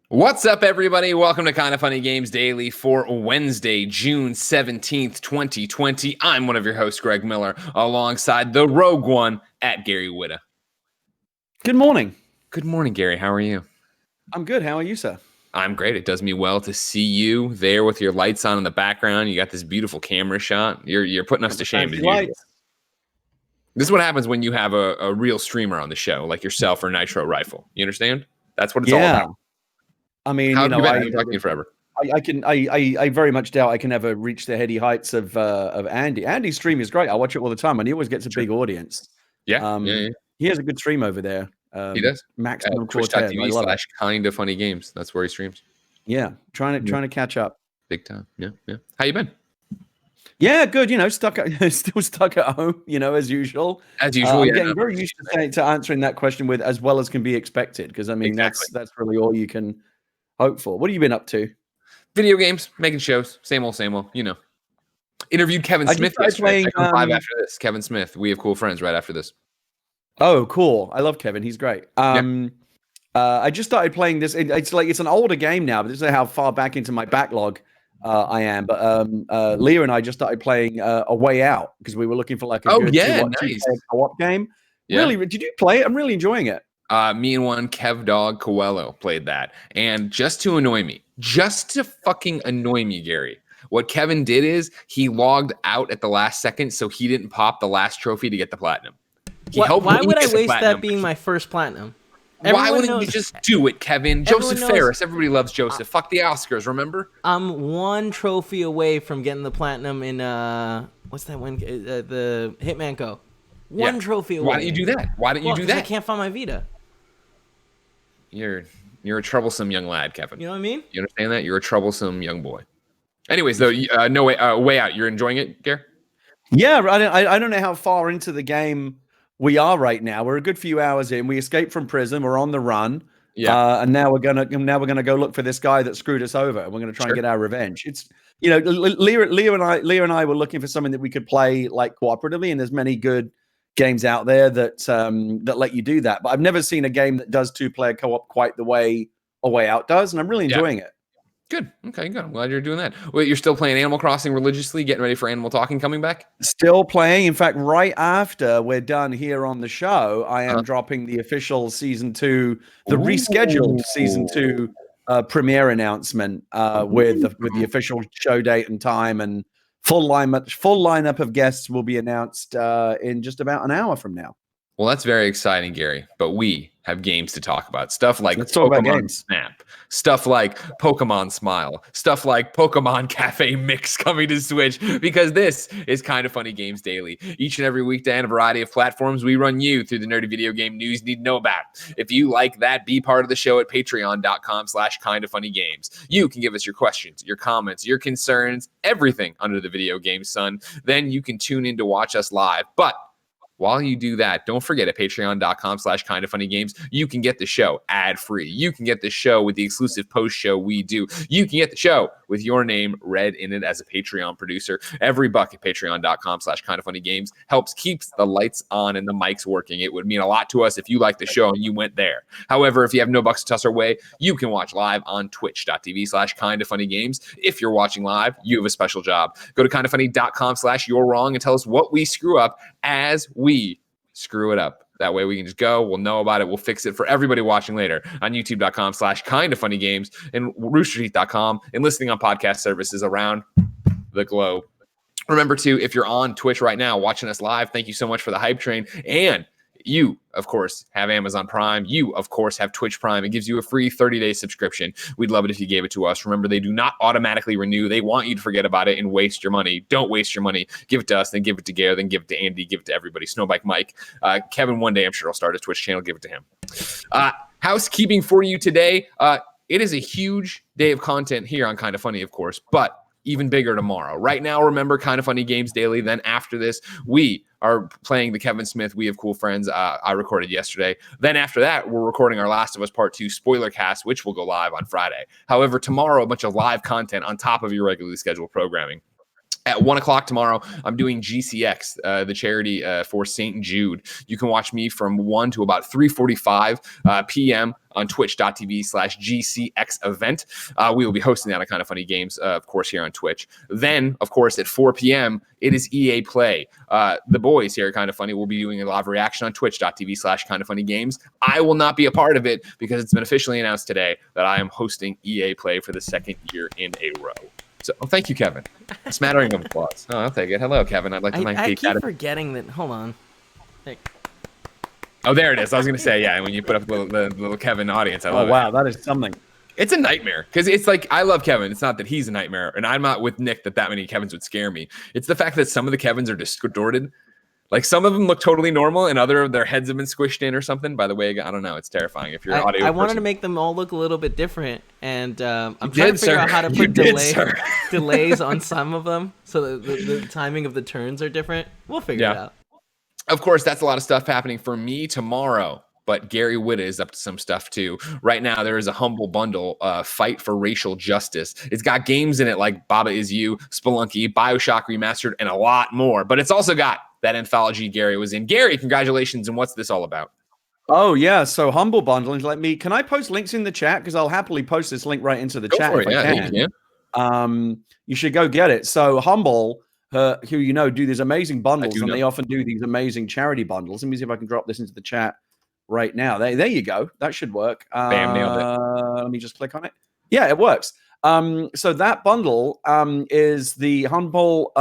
What's up, everybody? Welcome to Kinda Funny Games Daily for Wednesday, June 17th, 2020. I'm one of your hosts, Greg Miller, alongside the Rogue One at Gary Whitta. Good morning. Good morning, Gary. How are you? I'm good. How are you, sir? I'm great. It does me well to see you there with your lights on in the background. You got this beautiful camera shot. You're putting us to shame as usual. This is what happens when you have a real streamer on the show, like yourself or Nitro Rifle. You understand? That's what it's all about. I mean, I've been talking to you forever. I very much doubt I can ever reach the heady heights of Andy. Andy's stream is great. I watch it all the time, and he always gets a big audience. Yeah, He has a good stream over there. He does. Maximum Cortez. Kinda Funny Games. That's where he streams. Yeah, trying to catch up. Big time. Yeah. How you been? Yeah, good. Still stuck at home. As usual. As usual. I'm getting very used to answering that question with as well as can be expected, because I mean that's really all you can hope for. What have you been up to? Video games, making shows, same old. Interviewed Kevin Smith yesterday. Live after this. Kevin Smith. We have cool friends right after this. Oh, cool! I love Kevin. He's great. I just started playing this. It's an older game now, but this is how far back into my backlog I am. But Leah and I just started playing A Way Out because we were looking for like a good nice co-op game. Yeah. Really, did you play it? I'm really enjoying it. Me and one Kev Dog Coelho played that, and just to fucking annoy me, Gary. What Kevin did is he logged out at the last second, so he didn't pop the last trophy to get the platinum. Why would I waste that being my first platinum? Why wouldn't you just do it, Kevin? Joseph Ferris. Everybody loves Joseph. Fuck the Oscars, remember? I'm one trophy away from getting the platinum in what's that one? The Hitman Go. One trophy away. Why don't you do that? I can't find my Vita. You're a troublesome young lad, Kevin. You know what I mean? You understand that? You're a troublesome young boy. Anyways, though, Way Out. You're enjoying it, Gary? Yeah, I don't know how far into the game we are right now. We're a good few hours in. We escaped from prison. We're on the run. Yeah. And now we're gonna go look for this guy that screwed us over, and we're gonna try and get our revenge. It's Leah and I were looking for something that we could play like cooperatively, and there's many good games out there that let you do that. But I've never seen a game that does 2-player co-op quite the way A Way Out does, and I'm really enjoying it. Good. Okay, good. I'm glad you're doing that. Wait, you're still playing Animal Crossing religiously, getting ready for Animal Talking coming back? Still playing. In fact, right after we're done here on the show, I am dropping the official season 2, the rescheduled season 2 premiere announcement with the official show date and time, and full lineup of guests will be announced in just about an hour from now. Well, that's very exciting, Gary. But we have games to talk about. Stuff like Let's talk about games. Snap. Stuff like Pokemon Smile. Stuff like Pokemon Cafe Mix coming to Switch. Because this is Kinda Funny Games Daily. Each and every weekday on a variety of platforms, we run you through the nerdy video game news you need to know about. If you like that, be part of the show at patreon.com/kindafunnygames. You can give us your questions, your comments, your concerns, everything under the video game sun. Then you can tune in to watch us live. But while you do that, don't forget at patreon.com/kindafunnygames, you can get the show ad-free. You can get the show with the exclusive post-show we do. You can get the show with your name read in it as a Patreon producer. Every buck at patreon.com/kindafunnygames helps keeps the lights on and the mics working. It would mean a lot to us if you like the show and you went there. However, if you have no bucks to toss our way, you can watch live on twitch.tv/kindafunnygames. If you're watching live, you have a special job. Go to kindafunny.com/you'rewrong and tell us what we screw up as we screw it up. That way we can just go, we'll know about it, we'll fix it for everybody watching later on youtube.com/kindafunnygames and roosterteeth.com and listening on podcast services around the globe. Remember to, if you're on Twitch right now watching us live, thank you so much for the hype train. And you, of course, have Amazon Prime. You, of course, have Twitch Prime. It gives you a free 30-day subscription. We'd love it if you gave it to us. Remember, they do not automatically renew. They want you to forget about it and waste your money. Don't waste your money. Give it to us, then give it to Gare, then give it to Andy, give it to everybody. Snowbike Mike. Kevin, one day, I'm sure, will start a Twitch channel. Give it to him. Housekeeping for you today. It is a huge day of content here on Kinda Funny, of course, but even bigger tomorrow. Right now, remember Kinda Funny Games Daily. Then after this, we are playing the Kevin Smith We Have Cool Friends I recorded yesterday. Then after that, we're recording our Last of Us Part 2 spoiler cast, which will go live on Friday. However, tomorrow, a bunch of live content on top of your regularly scheduled programming. At 1 o'clock tomorrow, I'm doing GCX, the charity for St. Jude. You can watch me from 1 to about 3:45 p.m. on twitch.tv/GCX event. We will be hosting that on Kind of Funny Games, of course, here on Twitch. Then, of course, at 4 p.m., it is EA Play. The boys here at Kind of Funny will be doing a live reaction on twitch.tv/Kind of Funny Games. I will not be a part of it because it's been officially announced today that I am hosting EA Play for the second year in a row. So, thank you, Kevin. A smattering of applause. Oh, I'll take it. Hello, Kevin. I'd like to thank I keep forgetting that. Hold on. Hey. Oh, there it is. I was going to say, yeah, when you put up the little Kevin audience, I love it. Oh, wow. That is something. It's a nightmare because it's like, I love Kevin. It's not that he's a nightmare, and I'm not with Nick that many Kevins would scare me. It's the fact that some of the Kevins are distorted. Like, some of them look totally normal, and other of their heads have been squished in or something. By the way, I don't know. It's terrifying. If you're an audio I wanted person. to make them all look a little bit different, and I'm You trying did, to figure out sir. how to You put did, delays on some of them so that the timing of the turns are different. We'll figure it out. Of course, that's a lot of stuff happening for me tomorrow. But Gary Whitta is up to some stuff too. Right now, there is a humble bundle, Fight for Racial Justice. It's got games in it like Baba Is You, Spelunky, BioShock Remastered, and a lot more. But it's also got that anthology Gary was in. Gary, congratulations, and what's this all about? Oh, yeah. So Humble Bundle, can I post links in the chat? Because I'll happily post this link right into the chat if I can. You should go get it. So Humble, who do these amazing bundles, and they often do these amazing charity bundles. Let me see if I can drop this into the chat right now. There you go. That should work. Bam, nailed it. Let me just click on it. Yeah, it works. So that bundle is the Humble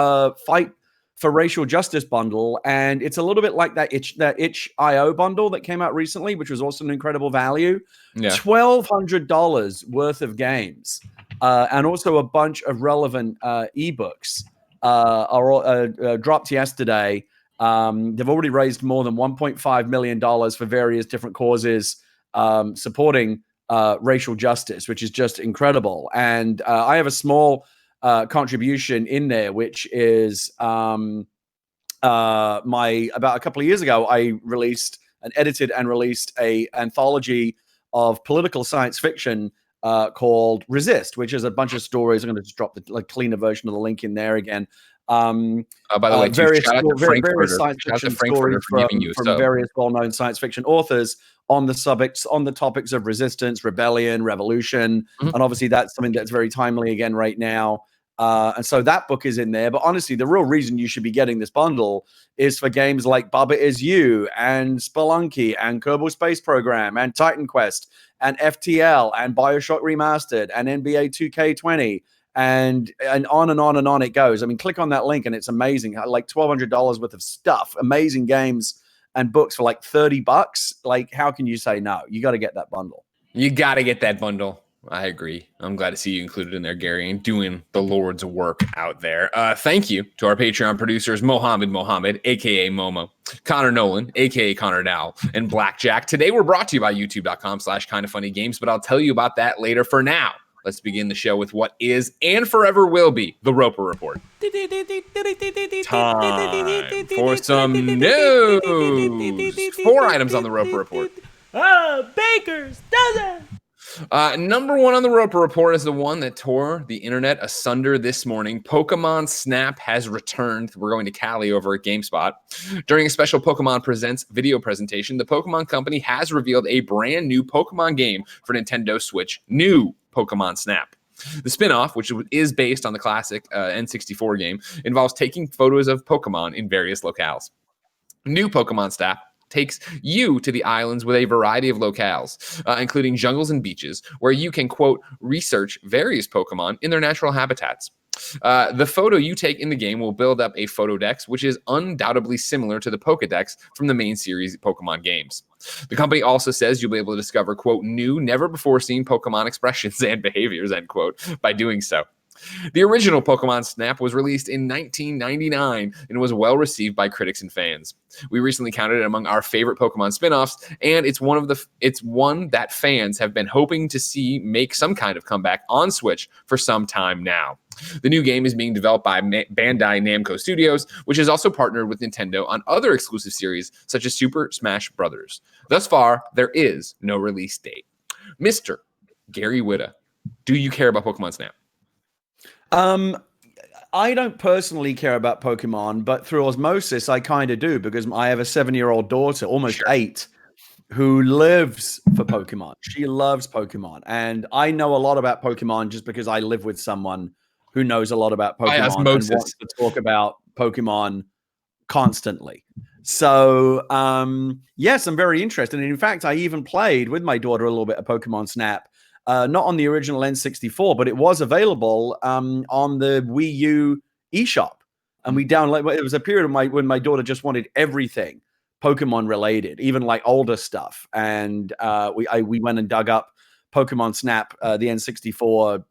Fight for Racial Justice bundle, and it's a little bit like that itch.io bundle that came out recently, which was also an incredible value. Yeah. $1,200 worth of games, and also a bunch of relevant ebooks are dropped yesterday. They've already raised more than $1.5 million for various different causes supporting racial justice, which is just incredible. And I have a small contribution in there, which is about a couple of years ago, I edited and released a anthology of political science fiction called Resist, which is a bunch of stories. I'm going to just drop the cleaner version of the link in there again. By the way, various science fiction stories from various well-known science fiction authors on the topics of resistance, rebellion, revolution, and obviously that's something that's very timely again right now. And so that book is in there. But honestly, the real reason you should be getting this bundle is for games like Baba Is You and Spelunky and Kerbal Space Program and Titan Quest and FTL and BioShock Remastered and NBA 2K20. And on and on and on it goes. I mean, click on that link and it's amazing. Like $1,200 worth of stuff, amazing games and books for like $30. Like, how can you say no? You got to get that bundle. You got to get that bundle. I agree. I'm glad to see you included in there, Gary, and doing the Lord's work out there. Thank you to our Patreon producers, Mohammed, a.k.a. Momo, Connor Nolan, a.k.a. Connor Dowell, and Blackjack. Today, we're brought to you by youtube.com/kindoffunnygames, but I'll tell you about that later. For now, let's begin the show with what is and forever will be the Roper Report. Time for some news. 4 items on the Roper Report. Baker's dozen. Number 1 on the Roper Report is the one that tore the internet asunder this morning. Pokemon Snap has returned. We're going to Kallie over at GameSpot. During a special Pokemon Presents video presentation, the Pokemon Company has revealed a brand new Pokemon game for Nintendo Switch. New Pokemon Snap. The spin-off, which is based on the classic N64 game, involves taking photos of Pokemon in various locales. New Pokemon Snap takes you to the islands with a variety of locales, including jungles and beaches, where you can, quote, research various Pokemon in their natural habitats. The photo you take in the game will build up a Photodex, which is undoubtedly similar to the Pokedex from the main series Pokemon games. The company also says you'll be able to discover, quote, new, never-before-seen Pokemon expressions and behaviors, end quote, by doing so. The original Pokemon Snap was released in 1999 and was well received by critics and fans. We recently counted it among our favorite Pokemon spin-offs, and it's one that fans have been hoping to see make some kind of comeback on Switch for some time now. The new game is being developed by Bandai Namco Studios, which has also partnered with Nintendo on other exclusive series such as Super Smash Bros. Thus far, there is no release date. Mr. Gary Whitta, do you care about Pokemon Snap? I don't personally care about Pokemon, but through osmosis, I kind of do because I have a 7-year-old daughter, almost 8, who lives for Pokemon. She loves Pokemon. And I know a lot about Pokemon just because I live with someone who knows a lot about Pokemon and wants to talk about Pokemon constantly. So, yes, I'm very interested. And in fact, I even played with my daughter a little bit of Pokemon Snap. Not on the original N64, but it was available on the Wii U eShop. And we downloaded. It was a period of when my daughter just wanted everything Pokemon related, even like older stuff. And we went and dug up Pokemon Snap, the N64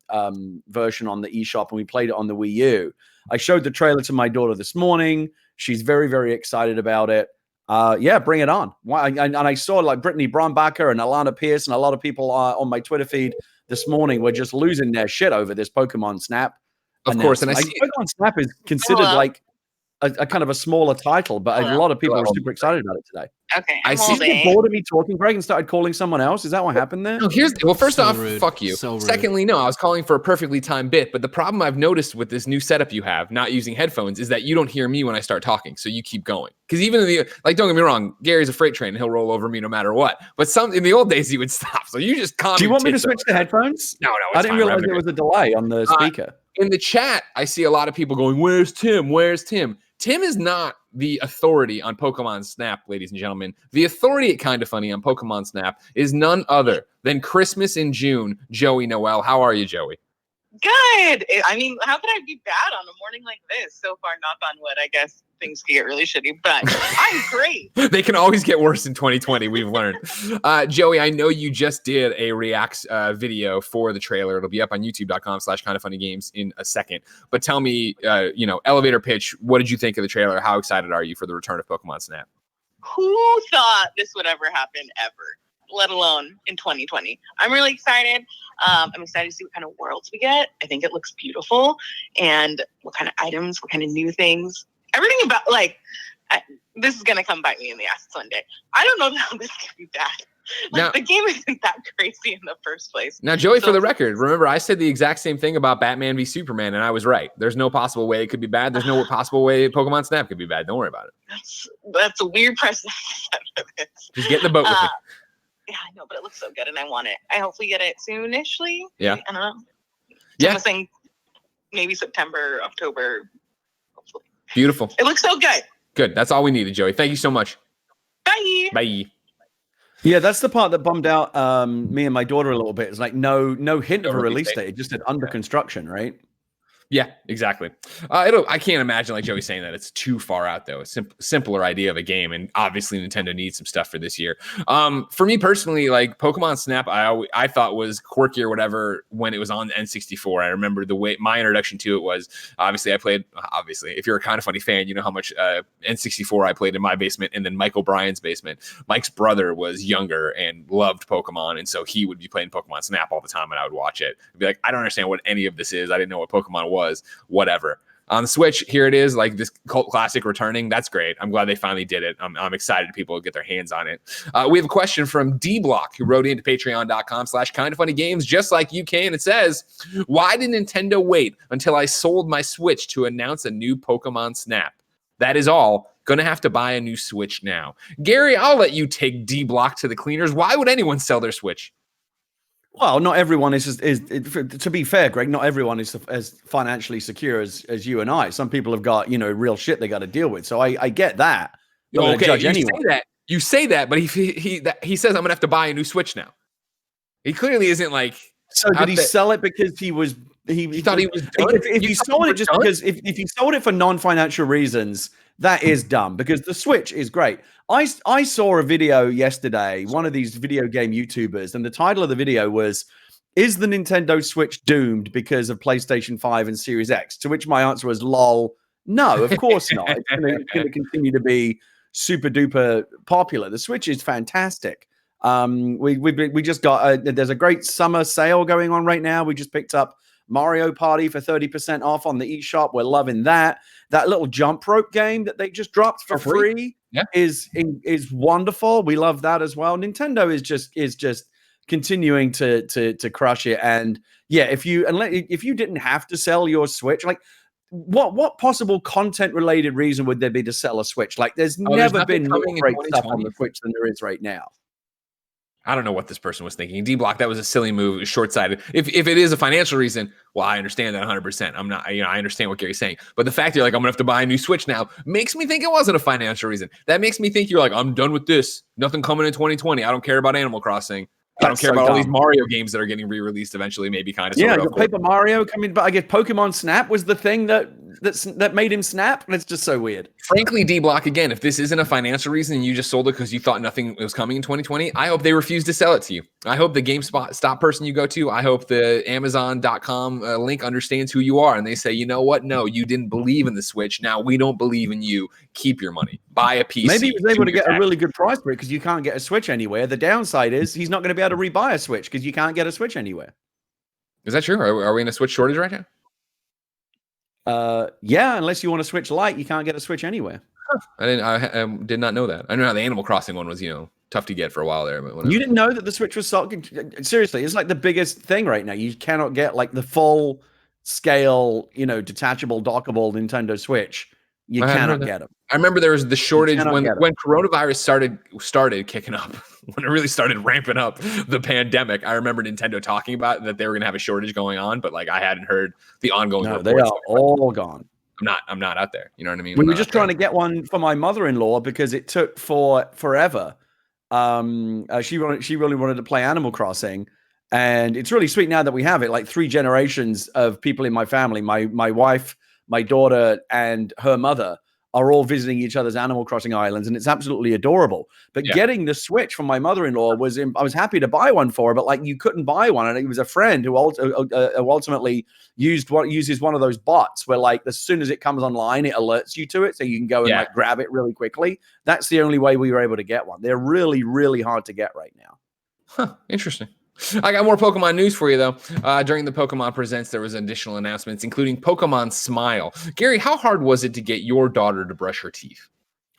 version on the eShop, and we played it on the Wii U. I showed the trailer to my daughter this morning. She's very, very excited about it. Yeah, bring it on. And I saw like Brittany Brombacher and Alana Pierce and a lot of people on my Twitter feed this morning were just losing their shit over this Pokemon Snap. Of course, and Pokemon Snap is considered like a kind of a smaller title, but a lot of people are super excited about it today. Okay, I see. You get bored of me talking, Greg, and started calling someone else. Is that what happened there? No, first off, rude. fuck you. So rude. Secondly, no, I was calling for a perfectly timed bit, but the problem I've noticed with this new setup you have, not using headphones, is that you don't hear me when I start talking, so you keep going. Because even don't get me wrong, Gary's a freight train and he'll roll over me no matter what. But in the old days he would stop. So you just calm. Do you want me to switch to headphones? No, I didn't realize there was a delay on the speaker. In the chat, I see a lot of people going, "Where's Tim? Where's Tim?" Tim is not the authority on Pokemon Snap, ladies and gentlemen. The authority at Kinda Funny on Pokemon Snap is none other than Christmas in June, Joey Noel. How are you, Joey? Good. I mean, how could I be bad on a morning like this? So far, knock on wood, I guess things can get really shitty, but I'm great. They can always get worse in 2020, we've learned. Joey, I know you just did a reacts video for the trailer. It'll be up on youtube.com/kindafunnygames in a second. But tell me, elevator pitch, what did you think of the trailer? How excited are you for the return of Pokemon Snap? Who thought this would ever happen ever, let alone in 2020? I'm really excited. I'm excited to see what kind of worlds we get. I think it looks beautiful. And what kind of items, what kind of new things. Everything about, this is going to come bite me in the ass Sunday. I don't know how this can be bad. The game isn't that crazy in the first place. Now, Joey, for the record, remember I said the exact same thing about Batman v Superman, and I was right. There's no possible way it could be bad. There's no possible way Pokemon Snap could be bad. Don't worry about it. That's a weird precedent. Just get in the boat with me. Yeah, I know, but it looks so good, and I want it. I hopefully get it soonishly. Yeah. I don't know. Yeah. I'm saying maybe September, October. Hopefully. Beautiful. It looks so good. Good. That's all we needed, Joey. Thank you so much. Bye. Bye. Yeah, that's the part that bummed out me and my daughter a little bit. It's like no hint of a release date. It just said under construction, right? Yeah, exactly. I can't imagine, like Joey saying that it's too far out though. A simpler idea of a game, and obviously Nintendo needs some stuff for this year. For me personally, like Pokemon Snap, I thought was quirky or whatever when it was on the N64. I remember the way my introduction to it was. Obviously, if you're a Kinda Funny fan, you know how much N64 I played in my basement, and then Mike O'Brien's basement. Mike's brother was younger and loved Pokemon, and so he would be playing Pokemon Snap all the time, and I would watch it. I'd be like, I don't understand what any of this is. I didn't know what Pokemon was. Whatever. On the Switch, here it is, like this cult classic returning. That's great. I'm glad they finally did it. I'm excited people get their hands on it. We have a question from Dblock, who wrote into patreon.com/kindafunnygames, just like you can. It says, why did Nintendo wait until I sold my Switch to announce a new Pokemon Snap? That is all. Gonna have to buy a new Switch now. Gary, I'll let you take Dblock to the cleaners. Why would anyone sell their Switch? Well, not everyone is to be fair, Greg, not everyone is as financially secure as you and I. Some people have got, real shit they got to deal with. So I get that. Don't judge anyone. You say that, but he says I'm gonna have to buy a new Switch now. He clearly isn't like. So did he sell it because he thought he was done? If he sold it just because if he sold it for non-financial reasons, that is dumb, because the Switch is great. I saw a video yesterday, one of these video game YouTubers, and the title of the video was, "Is the Nintendo Switch doomed because of PlayStation 5 and Series X?" To which my answer was, lol, no, of course not. It's going to continue to be super duper popular. The Switch is fantastic. We just got there's a great summer sale going on right now. We just picked up Mario Party for 30% off on the eShop. We're loving that. That little jump rope game that they just dropped for free is wonderful. We love that as well. Nintendo is just continuing to crush it. And yeah, if you didn't have to sell your Switch, like what possible content related reason would there be to sell a Switch? Like, there's never been more great stuff on the Switch than there is right now. I don't know what this person was thinking. Dblock, that was a silly move. It was short-sighted. If it is a financial reason, well, I understand that 100%. I'm not, I understand what Gary's saying. But the fact you're like, I'm gonna have to buy a new Switch now makes me think it wasn't a financial reason. That makes me think you're like, I'm done with this. Nothing coming in 2020. I don't care about Animal Crossing. I don't care about all these Mario games that are getting re-released eventually, maybe kind of. Yeah, Paper Mario coming, but I guess Pokemon Snap was the thing that made him snap, and it's just so weird. Frankly, D-Block, again, if this isn't a financial reason and you just sold it because you thought nothing was coming in 2020, I hope they refuse to sell it to you. I hope the GameSpot person you go to, I hope the Amazon.com link understands who you are, and they say, you know what? No, you didn't believe in the Switch. Now we don't believe in you. Keep your money. Buy a PC. Maybe he was able to get a really good price for it because you can't get a Switch anywhere. The downside is he's not going to be able to rebuy a Switch because you can't get a Switch anywhere. Is that true? Are we in a Switch shortage right now? Yeah, unless you want a Switch Lite, you can't get a Switch anywhere. Huh. I did not know that. I know how the Animal Crossing one was, tough to get for a while there. But you didn't know that the Switch was sold? Seriously, it's like the biggest thing right now. You cannot get like the full scale, detachable, dockable Nintendo Switch. You cannot get them. I remember there was the shortage when coronavirus started kicking up, when it really started ramping up the pandemic. I remember Nintendo talking about that they were going to have a shortage going on, but like I hadn't heard the ongoing. No, they are all gone. I'm not out there. You know what I mean? We were just trying to get one for my mother-in-law because it took forever. She really wanted to play Animal Crossing, and it's really sweet now that we have it. Like 3 generations of people in my family, my wife, my daughter, and her mother are all visiting each other's Animal Crossing islands, and it's absolutely adorable. But getting the Switch from my mother-in-law I was happy to buy one for her, but like you couldn't buy one, and it was a friend who ultimately uses one of those bots where like as soon as it comes online, it alerts you to it, so you can go and like grab it really quickly. That's the only way we were able to get one. They're really, really hard to get right now. Huh, interesting. I got more Pokemon news for you, though. During the Pokemon Presents, there was additional announcements, including Pokemon Smile. Gary, how hard was it to get your daughter to brush her teeth?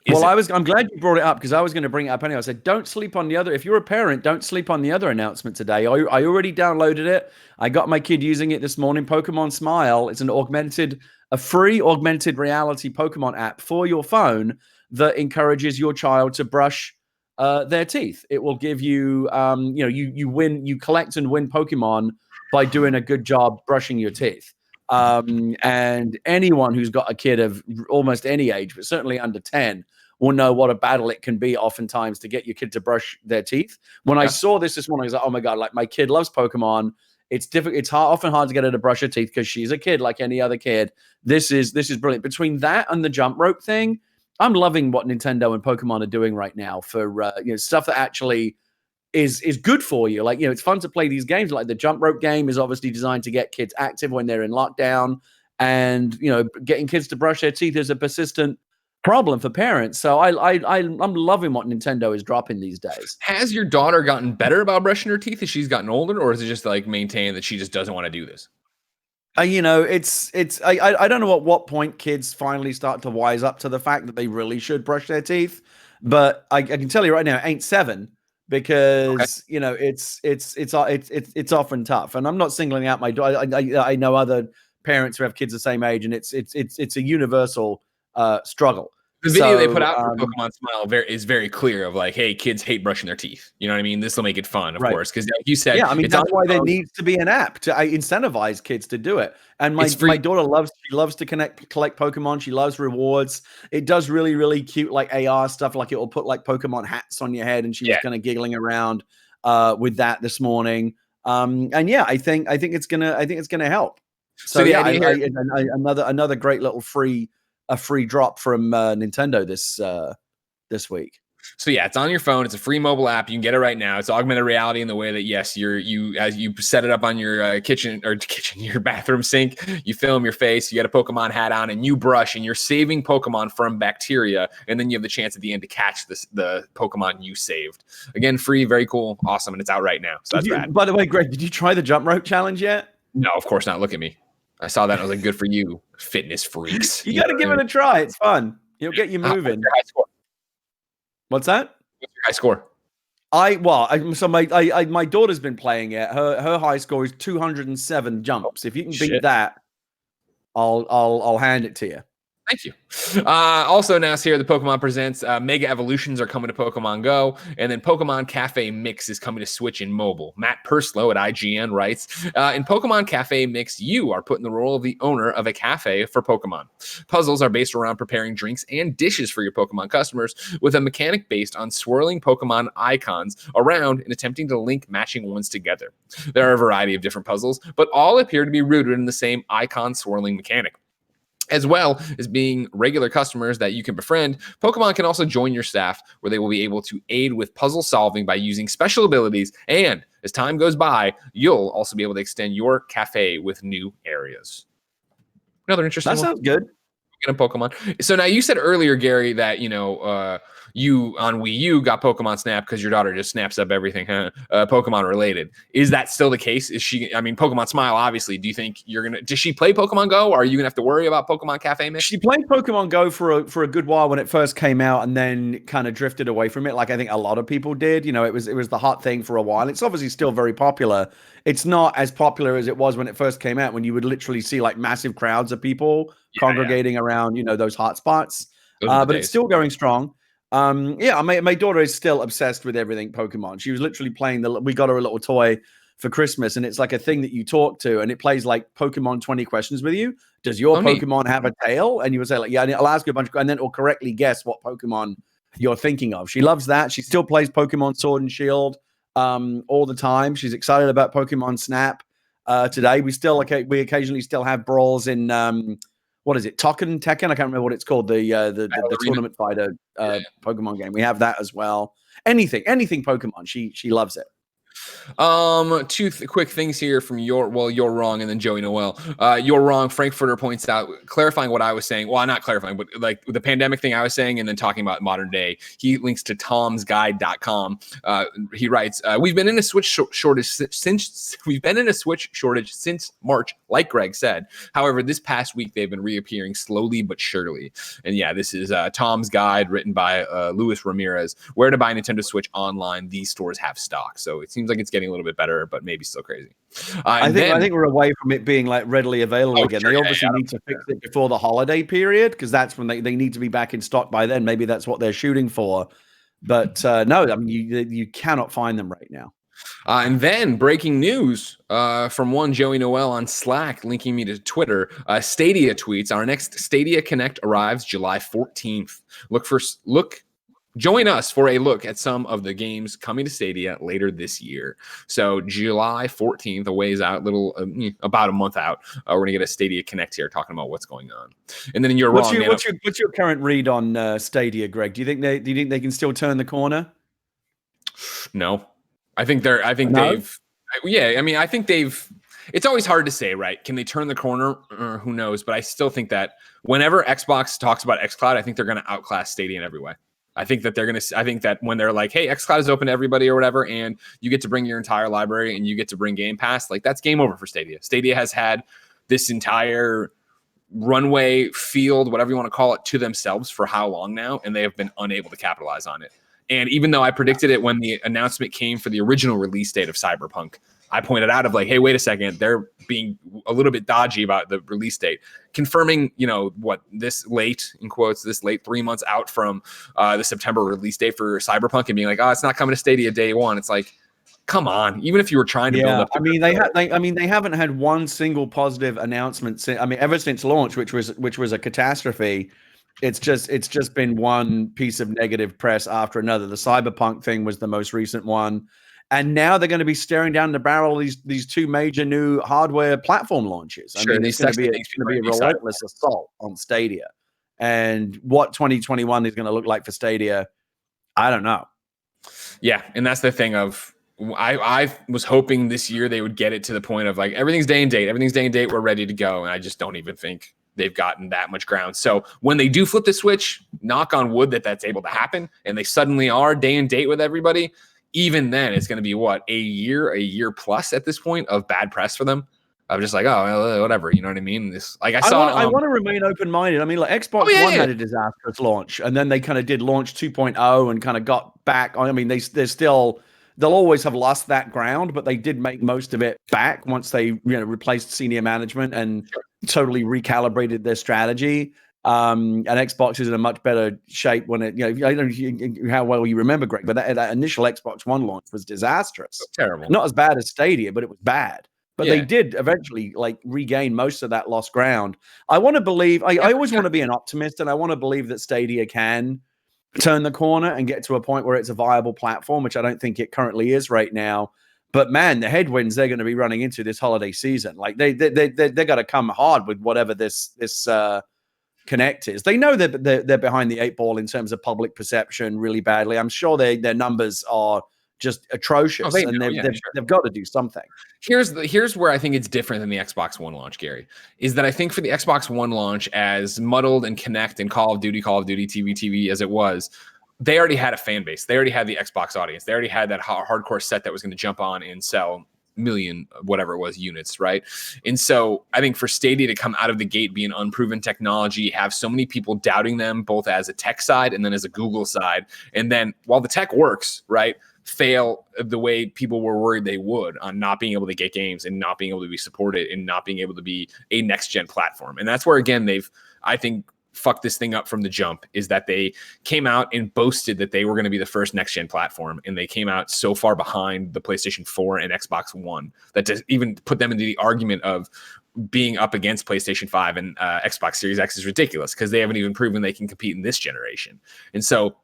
I'm glad you brought it up because I was going to bring it up anyway. I said, don't sleep on the other. If you're a parent, don't sleep on the other announcement today. I already downloaded it. I got my kid using it this morning. Pokemon Smile. It's a free augmented reality Pokemon app for your phone that encourages your child to brush their teeth. It will give you, you collect and win Pokemon by doing a good job brushing your teeth. And anyone who's got a kid of almost any age, but certainly under 10, will know what a battle it can be oftentimes to get your kid to brush their teeth. When I saw this morning, I was like, oh my God, like my kid loves Pokemon. It's difficult. It's often hard to get her to brush her teeth because she's a kid like any other kid. This is brilliant. Between that and the jump rope thing, I'm loving what Nintendo and Pokemon are doing right now for stuff that actually is good for you. Like, it's fun to play these games. Like the jump rope game is obviously designed to get kids active when they're in lockdown, and getting kids to brush their teeth is a persistent problem for parents. So I'm loving what Nintendo is dropping these days. Has your daughter gotten better about brushing her teeth as she's gotten older, or is it just like maintain that she just doesn't want to do this? I don't know at what point kids finally start to wise up to the fact that they really should brush their teeth, but I can tell you right now, it ain't 7 because it's often tough. And I'm not singling out my daughter. I know other parents who have kids the same age, and it's a universal struggle. The video they put out for Pokemon Smile is very clear of like, hey, kids hate brushing their teeth. You know what I mean? This will make it fun, of course, because like you said, that's why there needs to be an app to incentivize kids to do it. And my daughter loves to collect Pokemon. She loves rewards. It does really, really cute like AR stuff. Like it will put like Pokemon hats on your head, and she was kind of giggling around with that this morning. I think it's gonna help. So another great little free drop from Nintendo this week. So it's on your phone. It's a free mobile app. You can get it right now. It's augmented reality in the way that as you set it up on your your bathroom sink, you film your face, you get a Pokemon hat on, and you brush, and you're saving Pokemon from bacteria, and then you have the chance at the end to catch the Pokemon you saved. Again, free, very cool, awesome, and it's out right now. So that's rad. By the way, Greg, did you try the jump rope challenge yet? No, of course not. Look at me. I saw that and I was like, good for you, fitness freaks. You got to give it a try. It's fun. It'll get you moving. What's your high score? What's that? What's your high score? My daughter's been playing it. Her high score is 207 jumps. If you can beat that, I'll hand it to you. Thank you. Also announced here, the Pokemon Presents Mega Evolutions are coming to Pokemon Go, and then Pokemon Cafe Mix is coming to Switch and mobile. Matt Purslow at IGN writes, in Pokemon Cafe Mix, you are put in the role of the owner of a cafe for Pokemon. Puzzles are based around preparing drinks and dishes for your Pokemon customers, with a mechanic based on swirling Pokemon icons around and attempting to link matching ones together. There are a variety of different puzzles, but all appear to be rooted in the same icon swirling mechanic. As well as being regular customers that you can befriend, Pokemon can also join your staff, where they will be able to aid with puzzle solving by using special abilities. And as time goes by, you'll also be able to extend your cafe with new areas. Another interesting That sounds good. In Pokemon. So now you said earlier, Gary, that you on Wii U got Pokemon Snap because your daughter just snaps up everything, Pokemon related. Is that still the case? Is she? I mean, Pokemon Smile, obviously. Do you think does she play Pokemon Go? Or are you gonna have to worry about Pokemon Cafe Mix? She played Pokemon Go for a good while when it first came out, and then kind of drifted away from it. Like I think a lot of people did. You know, it was the hot thing for a while. It's obviously still very popular. It's not as popular as it was when it first came out, when you would literally see like massive crowds of people congregating around, those hot spots. But it's still going strong. My daughter is still obsessed with everything Pokemon. She was literally playing we got her a little toy for Christmas, and it's like a thing that you talk to, and it plays like Pokemon 20 questions with you. Does your Pokemon have a tail? And you would say like, yeah, and I'll ask you a bunch of, and then it'll correctly guess what Pokemon you're thinking of. She loves that. She still plays Pokemon Sword and Shield all the time. She's excited about Pokemon Snap. Today we occasionally still have brawls in what is it, Tekken? I can't remember what it's called. The tournament fighter Pokemon game. We have that as well. Anything Pokemon. She loves it. Two quick things here from you're wrong, and then Joey Noel. You're wrong. Frankfurter points out, clarifying what I was saying. Well, not clarifying, but like the pandemic thing I was saying, and then talking about modern day. He links to tomsguide.com. He writes, we've been in a Switch shortage since March, like Greg said. However, this past week they've been reappearing slowly but surely. And yeah, this is Tom's Guide, written by Luis Ramirez. Where to buy Nintendo Switch online? These stores have stock. So it seems like it's getting a little bit better, but maybe still crazy. I think we're away from it being like readily available again. Sure, they obviously need to fix it before the holiday period, because that's when they need to be back in stock by then. Maybe that's what they're shooting for. But no, I mean, you cannot find them right now. And then breaking news from one Joey Noel on Slack, linking me to Twitter. Stadia tweets, our next Stadia Connect arrives July 14th. Join us for a look at some of the games coming to Stadia later this year. So July 14th, a ways out, about a month out. We're gonna get a Stadia Connect here, talking about what's going on. And then what's your current read on Stadia, Greg? Do you think they can still turn the corner? No, I think they've. It's always hard to say, right? Can they turn the corner? Who knows? But I still think that whenever Xbox talks about xCloud, I think they're going to outclass Stadia in every way. I think that when they're like, hey, xCloud is open to everybody or whatever, and you get to bring your entire library and you get to bring Game Pass, like that's game over for Stadia. Stadia has had this entire runway, field, whatever you want to call it, to themselves for how long now, and they have been unable to capitalize on it. And even though I predicted it when the announcement came for the original release date of Cyberpunk, I pointed out of like, hey, wait a second, they're being a little bit dodgy about the release date. Confirming, this late, in quotes, 3 months out from the September release date for Cyberpunk, and being like, oh, it's not coming to Stadia day one. It's like, come on. Even if you were trying to build up, they haven't had one single positive announcement ever since launch, which was a catastrophe. It's just been one piece of negative press after another. The Cyberpunk thing was the most recent one. And now they're going to be staring down the barrel of these two major new hardware platform launches. It's going to be a relentless assault on Stadia. And what 2021 is going to look like for Stadia, I don't know. Yeah, and that's the thing of I was hoping this year they would get it to the point of like everything's day and date, we're ready to go. And I just don't even think they've gotten that much ground. So when they do flip the switch, knock on wood that's able to happen, and they suddenly are day and date with everybody, even then, it's going to be a year plus at this point of bad press for them. I'm just like, oh, whatever, you know what I mean? I want to remain open-minded. I mean, like Xbox One had a disastrous launch, and then they kind of did launch 2.0 and kind of got back. I mean, they'll always have lost that ground, but they did make most of it back once they replaced senior management and totally recalibrated their strategy. And Xbox is in a much better shape when it, I don't know how well you remember, Greg, but that initial Xbox One launch was disastrous. Terrible. Not as bad as Stadia, but it was bad. But they did eventually regain most of that lost ground. I want to believe, I always want to be an optimist, and I want to believe that Stadia can turn the corner and get to a point where it's a viable platform, which I don't think it currently is right now. But man, the headwinds they're going to be running into this holiday season, like they got to come hard with whatever this Connect is. They know that they're behind the 8 ball in terms of public perception really badly. I'm sure their numbers are just atrocious, and they've got to do something. Here's where I think it's different than the Xbox One launch, Gary, is that I think for the Xbox One launch, as muddled and Connect and Call of Duty, TV as it was, they already had a fan base. They already had the Xbox audience. They already had that hardcore set that was going to jump on and sell million, whatever it was, units, right? And so I think for Stadia to come out of the gate, be an unproven technology, have so many people doubting them, both as a tech side and then as a Google side, and then while the tech works, right, fail the way people were worried they would on not being able to get games and not being able to be supported and not being able to be a next-gen platform. And that's where, again, they've, I think, fucked this thing up from the jump, is that they came out and boasted that they were going to be the first next-gen platform, and they came out so far behind the PlayStation 4 and Xbox One that to even put them into the argument of being up against PlayStation 5 and Xbox Series X is ridiculous, because they haven't even proven they can compete in this generation. And so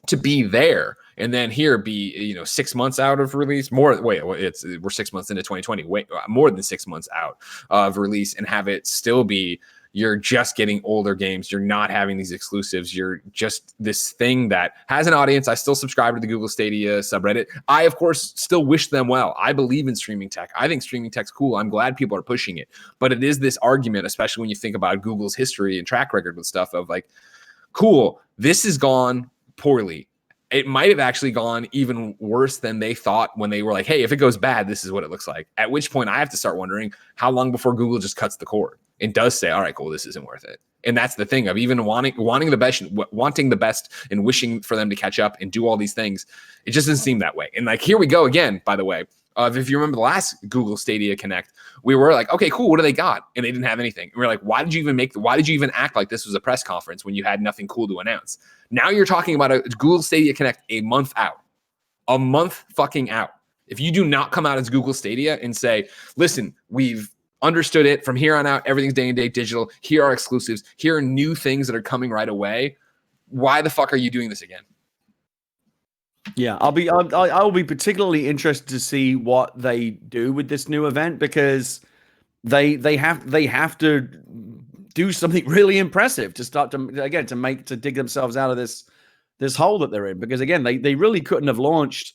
to be there and then here be 6 months out of release, we're 6 months into 2020, more than 6 months out of release, and have it still be you're just getting older games. You're not having these exclusives. You're just this thing that has an audience. I still subscribe to the Google Stadia subreddit. I, of course, still wish them well. I believe in streaming tech. I think streaming tech's cool. I'm glad people are pushing it. But it is this argument, especially when you think about Google's history and track record with stuff of like, cool, this has gone poorly. It might have actually gone even worse than they thought when they were like, hey, if it goes bad, this is what it looks like. At which point I have to start wondering how long before Google just cuts the cord and does say, all right, cool, this isn't worth it. And that's the thing of even wanting the best and wishing for them to catch up and do all these things. It just doesn't seem that way. And like, here we go again, by the way. If you remember the last Google Stadia Connect, we were like, okay, cool, what do they got? And they didn't have anything. And we're like, why did you even act like this was a press conference when you had nothing cool to announce? Now you're talking about a Google Stadia Connect a month fucking out. If you do not come out as Google Stadia and say, listen, we've understood it from here on out, everything's day and date digital. Here are exclusives. Here are new things that are coming right away. Why the fuck are you doing this again? Yeah, I'll be particularly interested to see what they do with this new event, because they have to do something really impressive to start to dig themselves out of this hole that they're in. Because again, they really couldn't have launched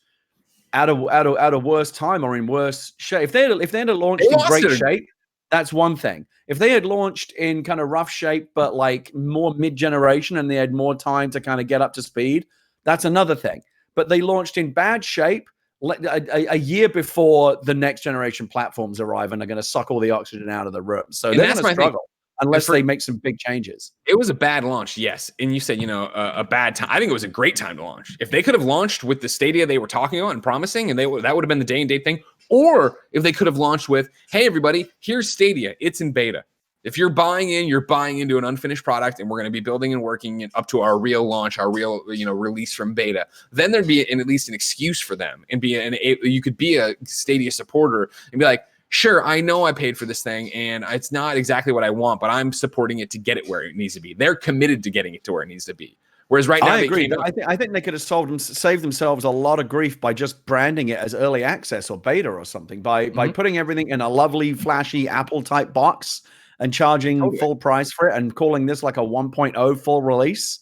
at a worse time or in worse shape. If they had launched in great shape, that's one thing. If they had launched in kind of rough shape but like more mid-generation and they had more time to kind of get up to speed, that's another thing. But they launched in bad shape a year before the next generation platforms arrive and are going to suck all the oxygen out of the room. So they're going to struggle unless they make some big changes. It was a bad launch, yes. And you said, a bad time. I think it was a great time to launch. If they could have launched with the Stadia they were talking about and promising, and that would have been the day and date thing. Or if they could have launched with, hey, everybody, here's Stadia. It's in beta. If you're buying into an unfinished product, and we're going to be building and working it up to our real launch, our real, release from beta, then there'd be at least an excuse for them, and you could be a Stadia supporter and be like, sure, I know I paid for this thing and it's not exactly what I want, but I'm supporting it to get it where it needs to be. They're committed to getting it to where it needs to be. Whereas right now, I agree. I think they could have saved themselves a lot of grief by just branding it as early access or beta or something, by putting everything in a lovely, flashy Apple type box and charging full price for it and calling this like a 1.0 full release.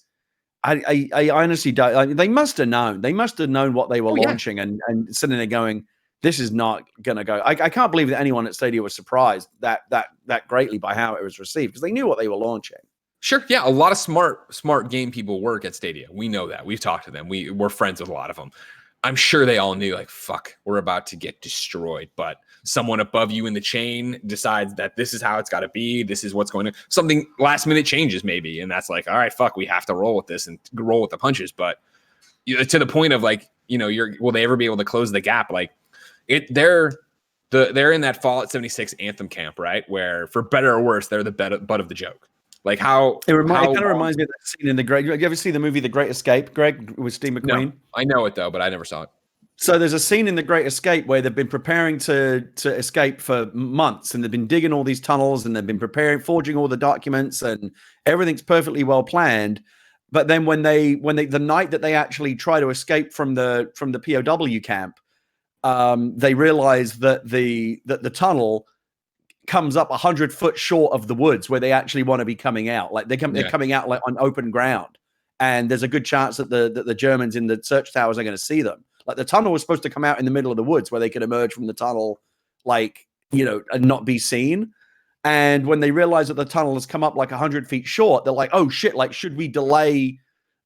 I honestly don't. They must have known. They must have known what they were launching and sitting there going, this is not going to go. I can't believe that anyone at Stadia was surprised that greatly by how it was received, because they knew what they were launching. Sure. Yeah. A lot of smart game people work at Stadia. We know that. We've talked to them. We're friends with a lot of them. I'm sure they all knew, like, fuck, we're about to get destroyed. But someone above you in the chain decides that this is how it's got to be. This is what's going to, something last minute changes maybe. And that's like, all right, fuck, we have to roll with this and roll with the punches. But to the point of like, will they ever be able to close the gap? Like, they're they're in that Fallout 76 Anthem camp, right? Where for better or worse, they're the butt of the joke. Like how it kind of reminds me of that scene in The Great. You ever see the movie The Great Escape, Greg, with Steve McQueen? No, I know it though, but I never saw it. So there's a scene in The Great Escape where they've been preparing to escape for months, and they've been digging all these tunnels, and they've been forging all the documents, and everything's perfectly well planned. But then when they the night that they actually try to escape from the POW camp, they realize that the tunnel comes up 100 foot short of the woods where they actually want to be coming out. Like they're coming out like on open ground, and there's a good chance that the Germans in the search towers are going to see them. Like the tunnel was supposed to come out in the middle of the woods where they could emerge from the tunnel, like, and not be seen. And when they realize that the tunnel has come up like 100 feet short, they're like, oh shit, like, should we delay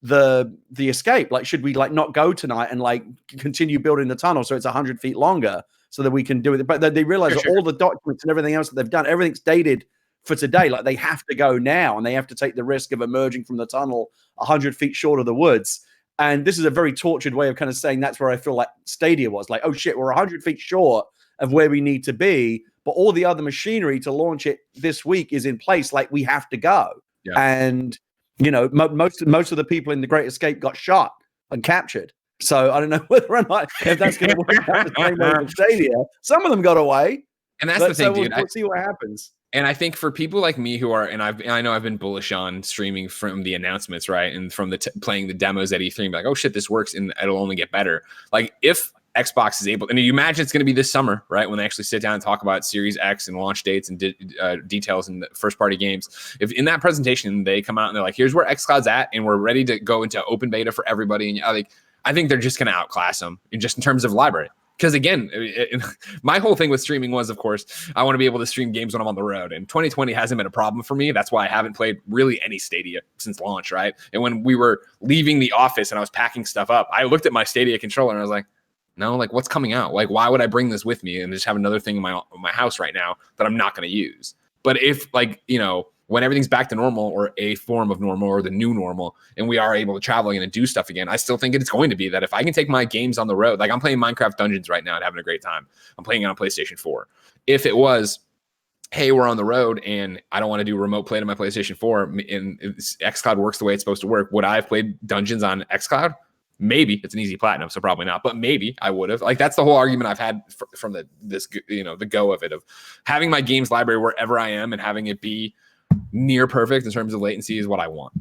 the escape? Like, should we like not go tonight and like continue building the tunnel so it's 100 feet longer so that we can do it? But then they realize that all the documents and everything else that they've done, everything's dated for today. Like they have to go now, and they have to take the risk of emerging from the tunnel 100 feet short of the woods. And this is a very tortured way of kind of saying that's where I feel like Stadia was. Like, oh shit, we're 100 feet short of where we need to be, but all the other machinery to launch it this week is in place. Like we have to go. Yeah. And most of the people in The Great Escape got shot and captured. So I don't know whether or not if that's going to work out the same way with Stadia. Some of them got away, and that's the thing, dude. We'll see what happens. And I think for people like me who are, and I know I've been bullish on streaming from the announcements, right, and from the playing the demos at E3, and be like, oh shit, this works, and it'll only get better. Like if Xbox is able, and you imagine it's going to be this summer, right, when they actually sit down and talk about Series X and launch dates and details and first-party games. If in that presentation they come out and they're like, here's where xCloud's at, and we're ready to go into open beta for everybody, and I think they're just going to outclass them just in terms of library. Because again, my whole thing with streaming was, of course, I want to be able to stream games when I'm on the road. And 2020 hasn't been a problem for me. That's why I haven't played really any Stadia since launch, right? And when we were leaving the office and I was packing stuff up, I looked at my Stadia controller and I was like, no, like what's coming out? Like, why would I bring this with me and just have another thing in my house right now that I'm not going to use? But if when everything's back to normal or a form of normal or the new normal, and we are able to travel and do stuff again, I still think it's going to be that if I can take my games on the road, like I'm playing Minecraft Dungeons right now and having a great time. I'm playing it on PlayStation 4. If it was, hey, we're on the road and I don't want to do remote play to my PlayStation 4 and xCloud works the way it's supposed to work, would I have played Dungeons on xCloud? Maybe. It's an easy platinum, so probably not, but maybe I would have. Like that's the whole argument I've had from the go of it, of having my games library wherever I am and having it be near perfect in terms of latency is what I want.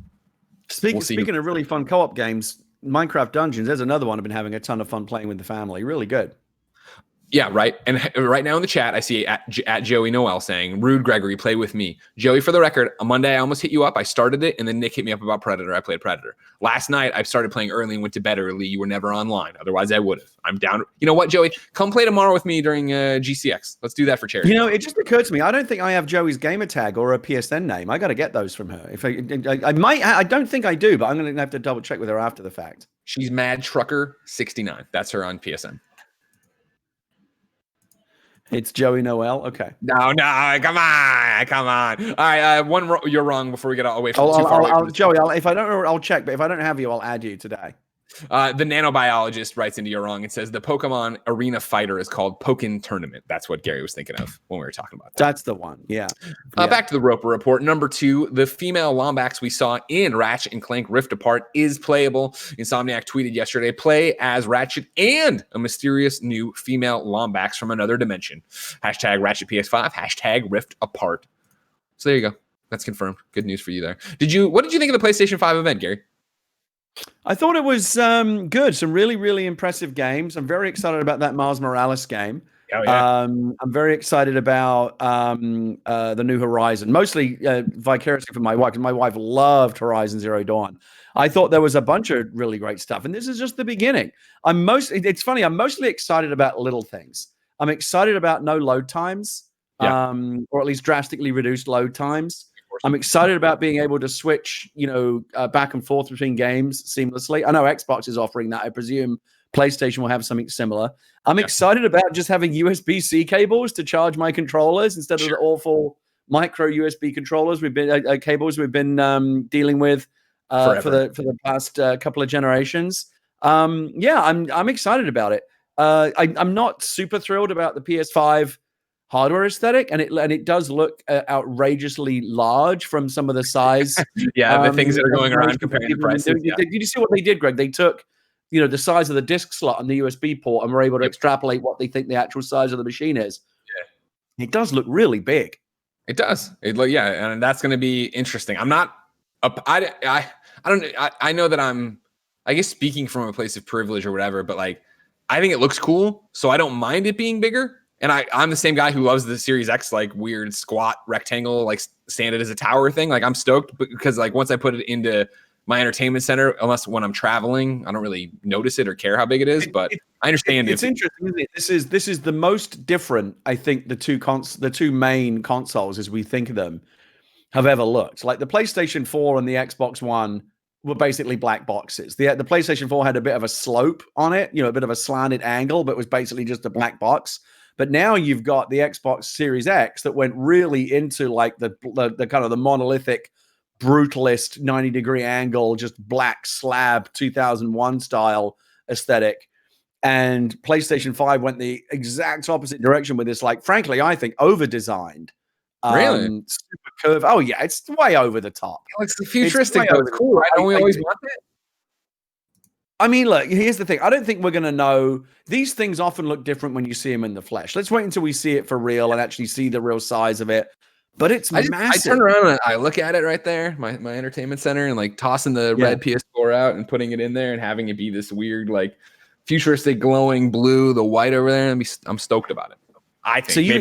Speaking of really fun co-op games, Minecraft Dungeons, there's another one I've been having a ton of fun playing with the family. Really good. Yeah, right. And right now in the chat, I see at Joey Noel saying, rude Gregory, play with me. Joey, for the record, on Monday, I almost hit you up. I started it, and then Nick hit me up about Predator. I played Predator. Last night, I started playing early and went to bed early. You were never online. Otherwise, I would have. I'm down. You know what, Joey? Come play tomorrow with me during GCX. Let's do that for charity. It just occurred to me. I don't think I have Joey's gamer tag or a PSN name. I got to get those from her. If I might, I don't think I do, but I'm going to have to double check with her after the fact. She's Mad Trucker 69. That's her on PSN. It's Joey Noel. Okay. No, come on. All right, you're wrong before we get away from too far away. Joey, if I don't know, I'll check. But if I don't have you, I'll add you today. The nanobiologist writes into You're Wrong and says the Pokemon Arena Fighter is called Pokken Tournament. That's what Gary was thinking of when we were talking about that. That's the one. Yeah. Back to the Roper Report. Number 2, the female Lombax we saw in Ratchet and Clank Rift Apart is playable. Insomniac tweeted yesterday, play as Ratchet and a mysterious new female Lombax from another dimension. Hashtag Ratchet PS5, hashtag Rift Apart. So there you go. That's confirmed. Good news for you there. What did you think of the PlayStation 5 event, Gary? I thought it was good. Some really, really impressive games. I'm very excited about that Miles Morales game. Oh, yeah. I'm very excited about the new Horizon, mostly vicariously for my wife, because my wife loved Horizon Zero Dawn. I thought there was a bunch of really great stuff, and this is just the beginning. It's funny, I'm mostly excited about little things. I'm excited about no load times, or at least drastically reduced load times. I'm excited about being able to switch, back and forth between games seamlessly. I know Xbox is offering that. I presume PlayStation will have something similar. I'm excited about just having USB-C cables to charge my controllers instead of the awful micro USB controllers we've been cables we've been dealing with for the past couple of generations. I'm excited about it. I'm not super thrilled about the PS5 hardware aesthetic, and it does look outrageously large from some of the size. The things that are going around comparing the prices. Did you see what they did, Greg? They took the size of the disc slot on the USB port and were able to extrapolate what they think the actual size of the machine is. Yeah, it does look really big. It does. And that's going to be interesting. I'm not. I know that I'm, I guess, speaking from a place of privilege or whatever, but like, I think it looks cool, so I don't mind it being bigger. And I'm the same guy who loves the Series X, like weird squat rectangle, like standard as a tower thing. Like I'm stoked because like once I put it into my entertainment center, unless when I'm traveling, I don't really notice it or care how big it is. But I understand it's interesting, isn't it? This is the most different. I think the two main consoles, as we think of them, have ever looked. Like the PlayStation 4 and the Xbox One were basically black boxes. The PlayStation 4 had a bit of a slope on it, a bit of a slanted angle, but was basically just a black box. But now you've got the Xbox Series X that went really into like the kind of the monolithic, brutalist 90-degree angle, just black slab 2001 style aesthetic. And PlayStation 5 went the exact opposite direction with this, like, frankly, I think over-designed. Really? Super curve. Oh, yeah, it's way over the top. It's the futuristic, though. It's cool, right? Don't we always want it? I mean, look, here's the thing. I don't think we're going to know. These things often look different when you see them in the flesh. Let's wait until we see it for real and actually see the real size of it. But it's massive. I turn around and I look at it right there, my entertainment center, and like tossing the red PS4 out and putting it in there and having it be this weird, like futuristic glowing blue, the white over there. I'm stoked about it. I think. So you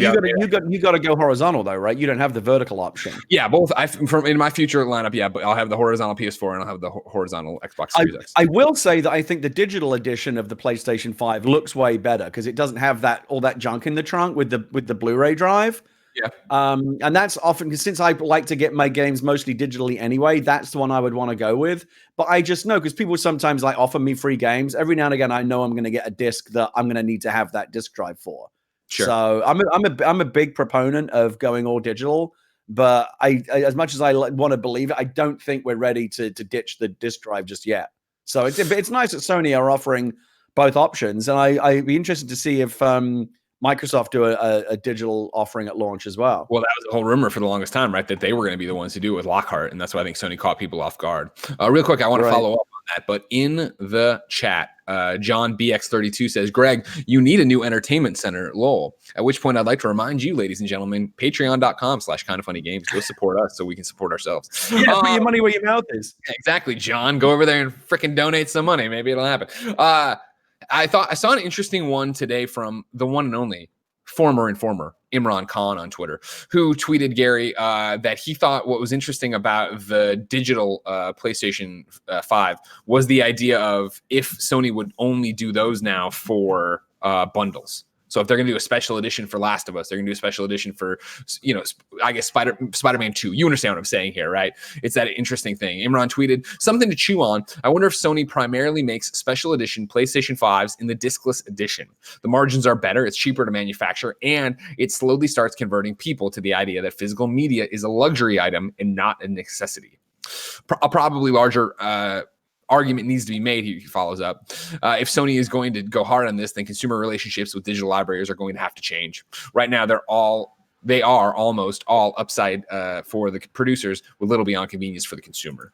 got to go horizontal though, right? You don't have the vertical option. Yeah, both. From in my future lineup, yeah, but I'll have the horizontal PS4 and I'll have the horizontal Xbox Series X. I will say that I think the digital edition of the PlayStation 5 looks way better because it doesn't have all that junk in the trunk with the Blu-ray drive. Yeah. And that's often, since I like to get my games mostly digitally anyway, that's the one I would want to go with. But I just know because people sometimes like offer me free games. Every now and again, I know I'm going to get a disc that I'm going to need to have that disc drive for. Sure. So I'm a big proponent of going all digital, but I as much as I want to believe it, I don't think we're ready to ditch the disc drive just yet. So it's nice that Sony are offering both options, and I'd be interested to see if Microsoft do a digital offering at launch as well. Well, that was the whole rumor for the longest time, right? That they were going to be the ones to do it with Lockhart, and that's why I think Sony caught people off guard. Real quick, I want to follow up on that, but in the chat, John BX32 says, Greg, you need a new entertainment center, lol. At which point I'd like to remind you, ladies and gentlemen, patreon.com/kindoffunnygames. Go support us so we can support ourselves. Yeah, put your money where your mouth is. Exactly, John. Go over there and freaking donate some money. Maybe it'll happen. I saw an interesting one today from the one and only former informer Imran Khan on Twitter, who tweeted Gary that he thought what was interesting about the digital PlayStation 5 was the idea of if Sony would only do those now for bundles. So if they're going to do a special edition for Last of Us, they're going to do a special edition for, I guess Spider-Man 2. You understand what I'm saying here, right? It's that interesting thing. Imran tweeted, something to chew on. I wonder if Sony primarily makes special edition PlayStation 5s in the discless edition. The margins are better, it's cheaper to manufacture, and it slowly starts converting people to the idea that physical media is a luxury item and not a necessity. A probably larger argument needs to be made, he follows up. If Sony is going to go hard on this, then consumer relationships with digital libraries are going to have to change. Right now, they are almost all upside for the producers with little beyond convenience for the consumer.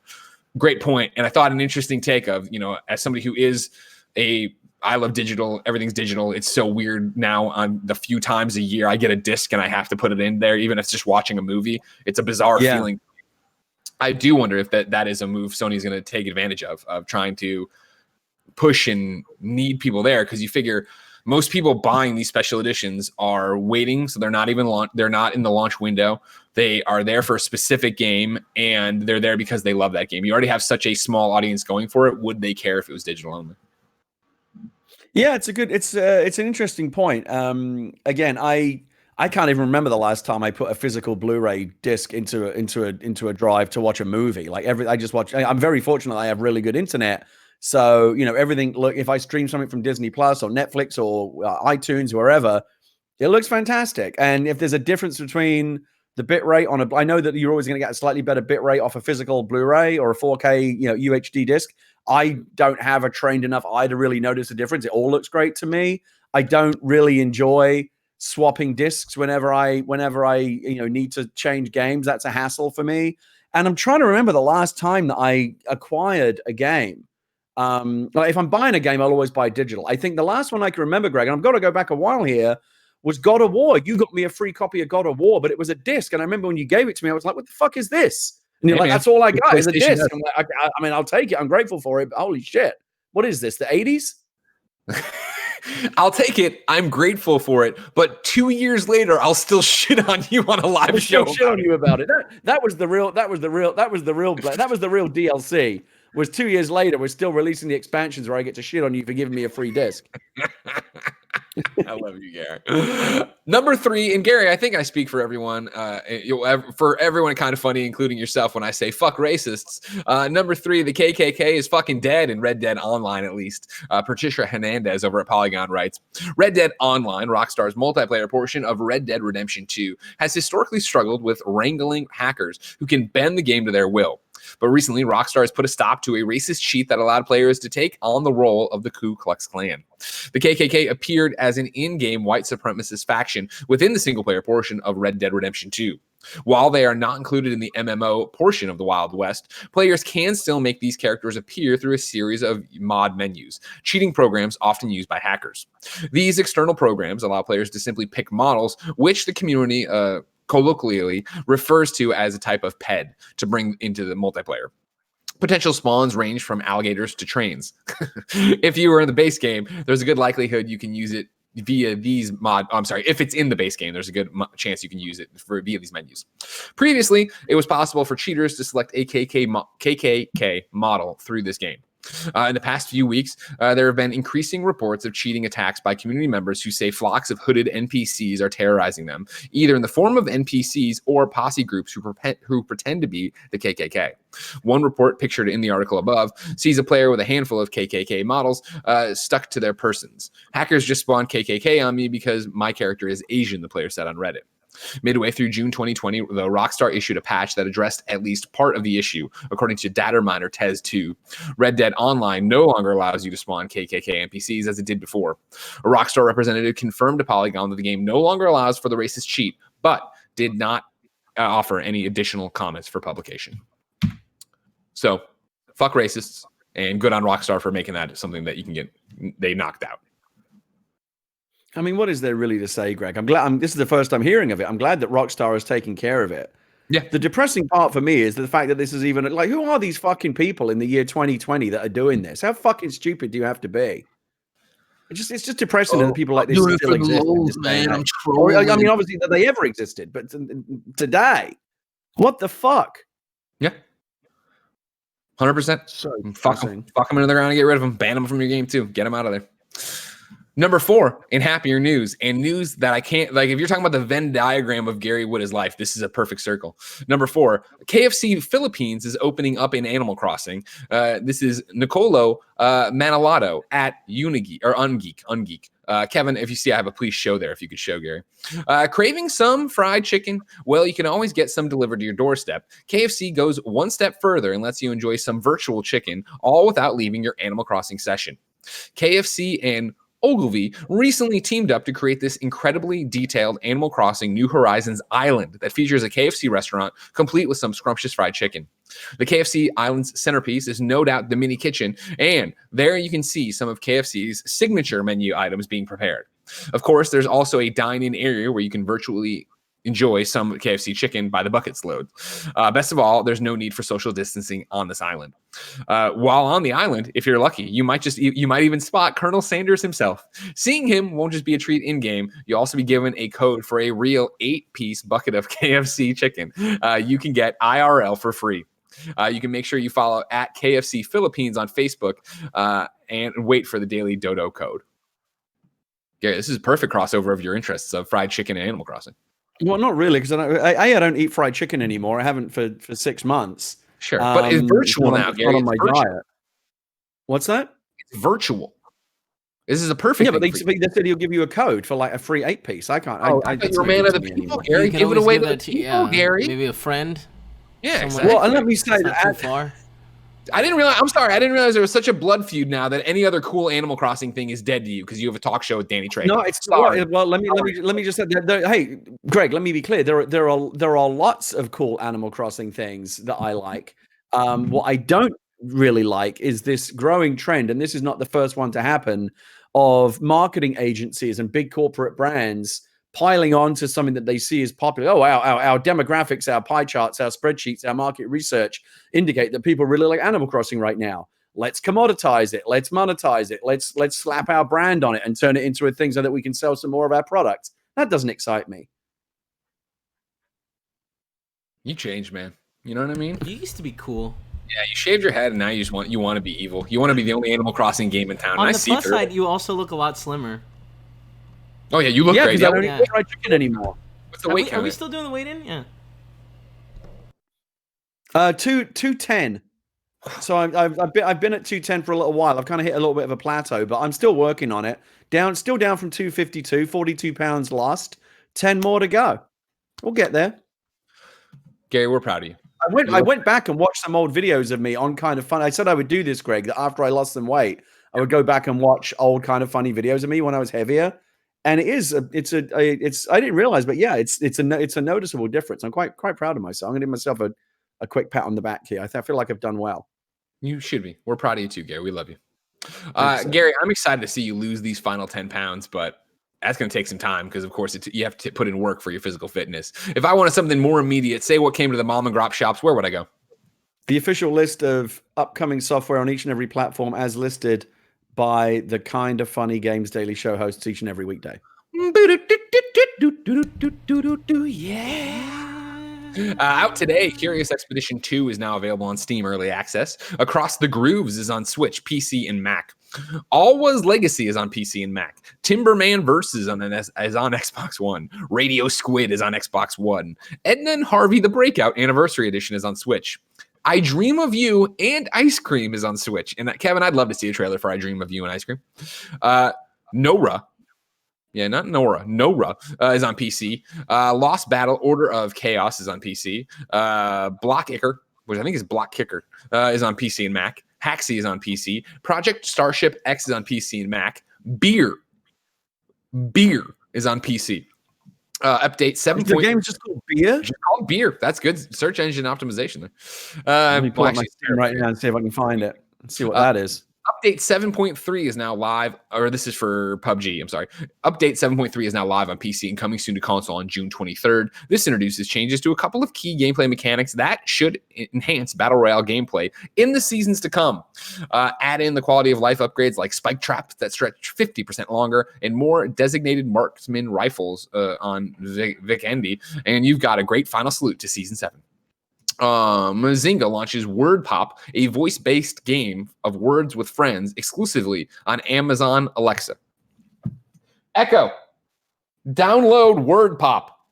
Great point. And I thought an interesting take of, as somebody who is I love digital, everything's digital. It's so weird now on the few times a year I get a disc and I have to put it in there, even if it's just watching a movie. It's a bizarre feeling. I do wonder if that is a move Sony's going to take advantage of trying to push and need people there, because you figure most people buying these special editions are waiting, so they're not in the launch window. They are there for a specific game, and they're there because they love that game. You already have such a small audience going for it. Would they care if it was digital only? Yeah, it's an interesting point. Again, I can't even remember the last time I put a physical Blu-ray disc into a drive to watch a movie. I just watch. I'm very fortunate I have really good internet, so everything. Look, if I stream something from Disney Plus or Netflix or iTunes, wherever, it looks fantastic. And if there's a difference between the bit rate on a. I know that you're always going to get a slightly better bit rate off a physical Blu-ray or a 4K, UHD disc. I don't have a trained enough eye to really notice a difference. It all looks great to me. I don't really enjoy swapping discs whenever I need to change games. That's a hassle for me. And I'm trying to remember the last time that I acquired a game. Like if I'm buying a game, I'll always buy digital. I think the last one I can remember, Greg, and I've got to go back a while here, was God of War. You got me a free copy of God of War, but it was a disc. And I remember when you gave it to me, I was like, what the fuck is this? And you're like, that's all I got is a disc. I'm like, I mean, I'll take it. I'm grateful for it, but holy shit. What is this, the 80s? I'll take it. I'm grateful for it. But 2 years later, I'll still shit on you on a live show. Shit on you about it. That was the real DLC. Was 2 years later, we're still releasing the expansions where I get to shit on you for giving me a free disc. I love you, Gary. Number 3, and Gary, I think I speak for everyone. For everyone, kind of funny, including yourself, when I say fuck racists. Number 3, the KKK is fucking dead in Red Dead Online, at least. Patricia Hernandez over at Polygon writes, Red Dead Online, Rockstar's multiplayer portion of Red Dead Redemption 2, has historically struggled with wrangling hackers who can bend the game to their will. But recently, Rockstar has put a stop to a racist cheat that allowed players to take on the role of the Ku Klux Klan. The KKK appeared as an in-game white supremacist faction within the single-player portion of Red Dead Redemption 2. While they are not included in the MMO portion of the Wild West, players can still make these characters appear through a series of mod menus, cheating programs often used by hackers. These external programs allow players to simply pick models, which the community colloquially refers to as a type of ped, to bring into the multiplayer. Potential spawns range from alligators to trains. If you were in the base game, there's a good likelihood you can use it via these if it's in the base game, there's a good chance you can use it via these menus. Previously, it was possible for cheaters to select a KKK model through this game. In the past few weeks, there have been increasing reports of cheating attacks by community members who say flocks of hooded NPCs are terrorizing them, either in the form of NPCs or posse groups who pretend to be the KKK. One report pictured in the article above sees a player with a handful of KKK models stuck to their persons. Hackers just spawned KKK on me because my character is Asian, the player said on Reddit. Midway through June 2020, the Rockstar issued a patch that addressed at least part of the issue, according to data miner Tez2. Red Dead Online no longer allows you to spawn KKK NPCs as it did before. A Rockstar representative confirmed to Polygon that the game no longer allows for the racist cheat, but did not offer any additional comments for publication. So, fuck racists, and good on Rockstar for making that something that you can get. They knocked out. I mean, what is there really to say, Greg? I'm glad. This is the first time hearing of it. I'm glad that Rockstar is taking care of it. Yeah. The depressing part for me is the fact that this is even like, who are these fucking people in the year 2020 that are doing this? How fucking stupid do you have to be? It's just depressing that people like this still exist. Man, I'm trolling. I mean, obviously that they ever existed, but today, what the fuck? Yeah. 100%. So fuck them into the ground and get rid of them. Ban them from your game too. Get them out of there. Number 4, in happier news, and news that I can't, like, if you're talking about the Venn diagram of Gary Whitta's life, this is a perfect circle. Number 4, KFC Philippines is opening up in Animal Crossing. This is Nicolo Manaloto at Ungeek. Kevin, if you see, I have a please show there, if you could show Gary. Craving some fried chicken? Well, you can always get some delivered to your doorstep. KFC goes one step further and lets you enjoy some virtual chicken, all without leaving your Animal Crossing session. KFC and Ogilvy recently teamed up to create this incredibly detailed Animal Crossing New Horizons island that features a KFC restaurant complete with some scrumptious fried chicken. The KFC island's centerpiece is no doubt the mini kitchen, and there you can see some of KFC's signature menu items being prepared. Of course, there's also a dine-in area where you can virtually enjoy some KFC chicken by the buckets load. Best of all, there's no need for social distancing on this island. While on the island, if you're lucky, you might even spot Colonel Sanders himself. Seeing him won't just be a treat in-game. You'll also be given a code for a real 8-piece bucket of KFC chicken. You can get IRL for free. You can make sure you follow at KFC Philippines on Facebook and wait for the daily dodo code. Gary, this is a perfect crossover of your interests of fried chicken and Animal Crossing. Well, not really, because I don't eat fried chicken anymore. I haven't for 6 months. Sure, but it's virtual now, Gary. On my diet. What's that? It's virtual. This is a perfect. Yeah, but thing they said he'll give you a code for like a free 8-piece. I can't. I thought you were a man of the people, Gary. Give it away to the people, Gary. Maybe a friend. Yeah, exactly. Well, and let me say that too far. I didn't realize. I'm sorry. I didn't realize there was such a blood feud now that any other cool Animal Crossing thing is dead to you because you have a talk show with Danny Trejo. No, it's sorry. Well, let me just say that. Hey, Greg, let me be clear. There are lots of cool Animal Crossing things that I like. What I don't really like is this growing trend, and this is not the first one to happen, of marketing agencies and big corporate brands piling on to something that they see as popular. Oh, our demographics, our pie charts, our spreadsheets, our market research indicate that people really like Animal Crossing right now. Let's commoditize it. Let's monetize it. Let's slap our brand on it and turn it into a thing so that we can sell some more of our products. That doesn't excite me. You changed, man. You know what I mean? You used to be cool. Yeah, you shaved your head and now you want to be evil. You want to be the only Animal Crossing game in town. On the plus side, you also look a lot slimmer. Oh yeah, you look great. Yeah, because I don't eat fried chicken anymore. What's the weight count? Are we still doing the weight in? Yeah. 210. So I've been at 210 for a little while. I've kind of hit a little bit of a plateau, but I'm still working on it. Still down from 252, 42 pounds lost. 10 more to go. We'll get there. Gary, we're proud of you. I went back and watched some old videos of me on Kind of Fun. I said I would do this, Greg, that after I lost some weight, I would go back and watch old Kind of Funny videos of me when I was heavier. And I didn't realize, but yeah, it's a noticeable difference. I'm quite proud of myself. I'm gonna give myself a quick pat on the back here. I feel like I've done well. You should be. We're proud of you too, Gary. We love you. Gary, I'm excited to see you lose these final 10 pounds, but that's going to take some time because, of course, you have to put in work for your physical fitness. If I wanted something more immediate, say what came to the mom and grop shops, where would I go? The official list of upcoming software on each and every platform as listed by the Kind of Funny Games Daily Show hosts each and every weekday. Yeah. Out today, Curious Expedition 2 is now available on Steam Early Access. Across the Grooves is on Switch, PC, and Mac. Always Legacy is on PC and Mac. Timberman Versus is on Xbox One. Radio Squid is on Xbox One. Edna and Harvey the Breakout Anniversary Edition is on Switch. I Dream of You and Ice Cream is on Switch. And Kevin, I'd love to see a trailer for I Dream of You and Ice Cream. Nora. Yeah, not Nora. Nora is on PC. Lost Battle Order of Chaos is on PC. Block Kicker, which I think is Block Kicker, is on PC and Mac. Haxie is on PC. Project Starship X is on PC and Mac. Beer is on PC. Update 7. The game is just called Beer? Just called Beer. That's good search engine optimization there. Let me pull up my Steam right now and see if I can find it. Let's see what that is. Update 7.3 is now live, or this is for PUBG, I'm sorry. Update 7.3 is now live on PC and coming soon to console on June 23rd. This introduces changes to a couple of key gameplay mechanics that should enhance Battle Royale gameplay in the seasons to come. Add in the quality of life upgrades like spike traps that stretch 50% longer and more designated marksman rifles on Vikendi, and you've got a great final salute to Season 7. Zynga launches Word Pop, a voice-based game of words with friends exclusively on Amazon Alexa. Echo, download Word Pop.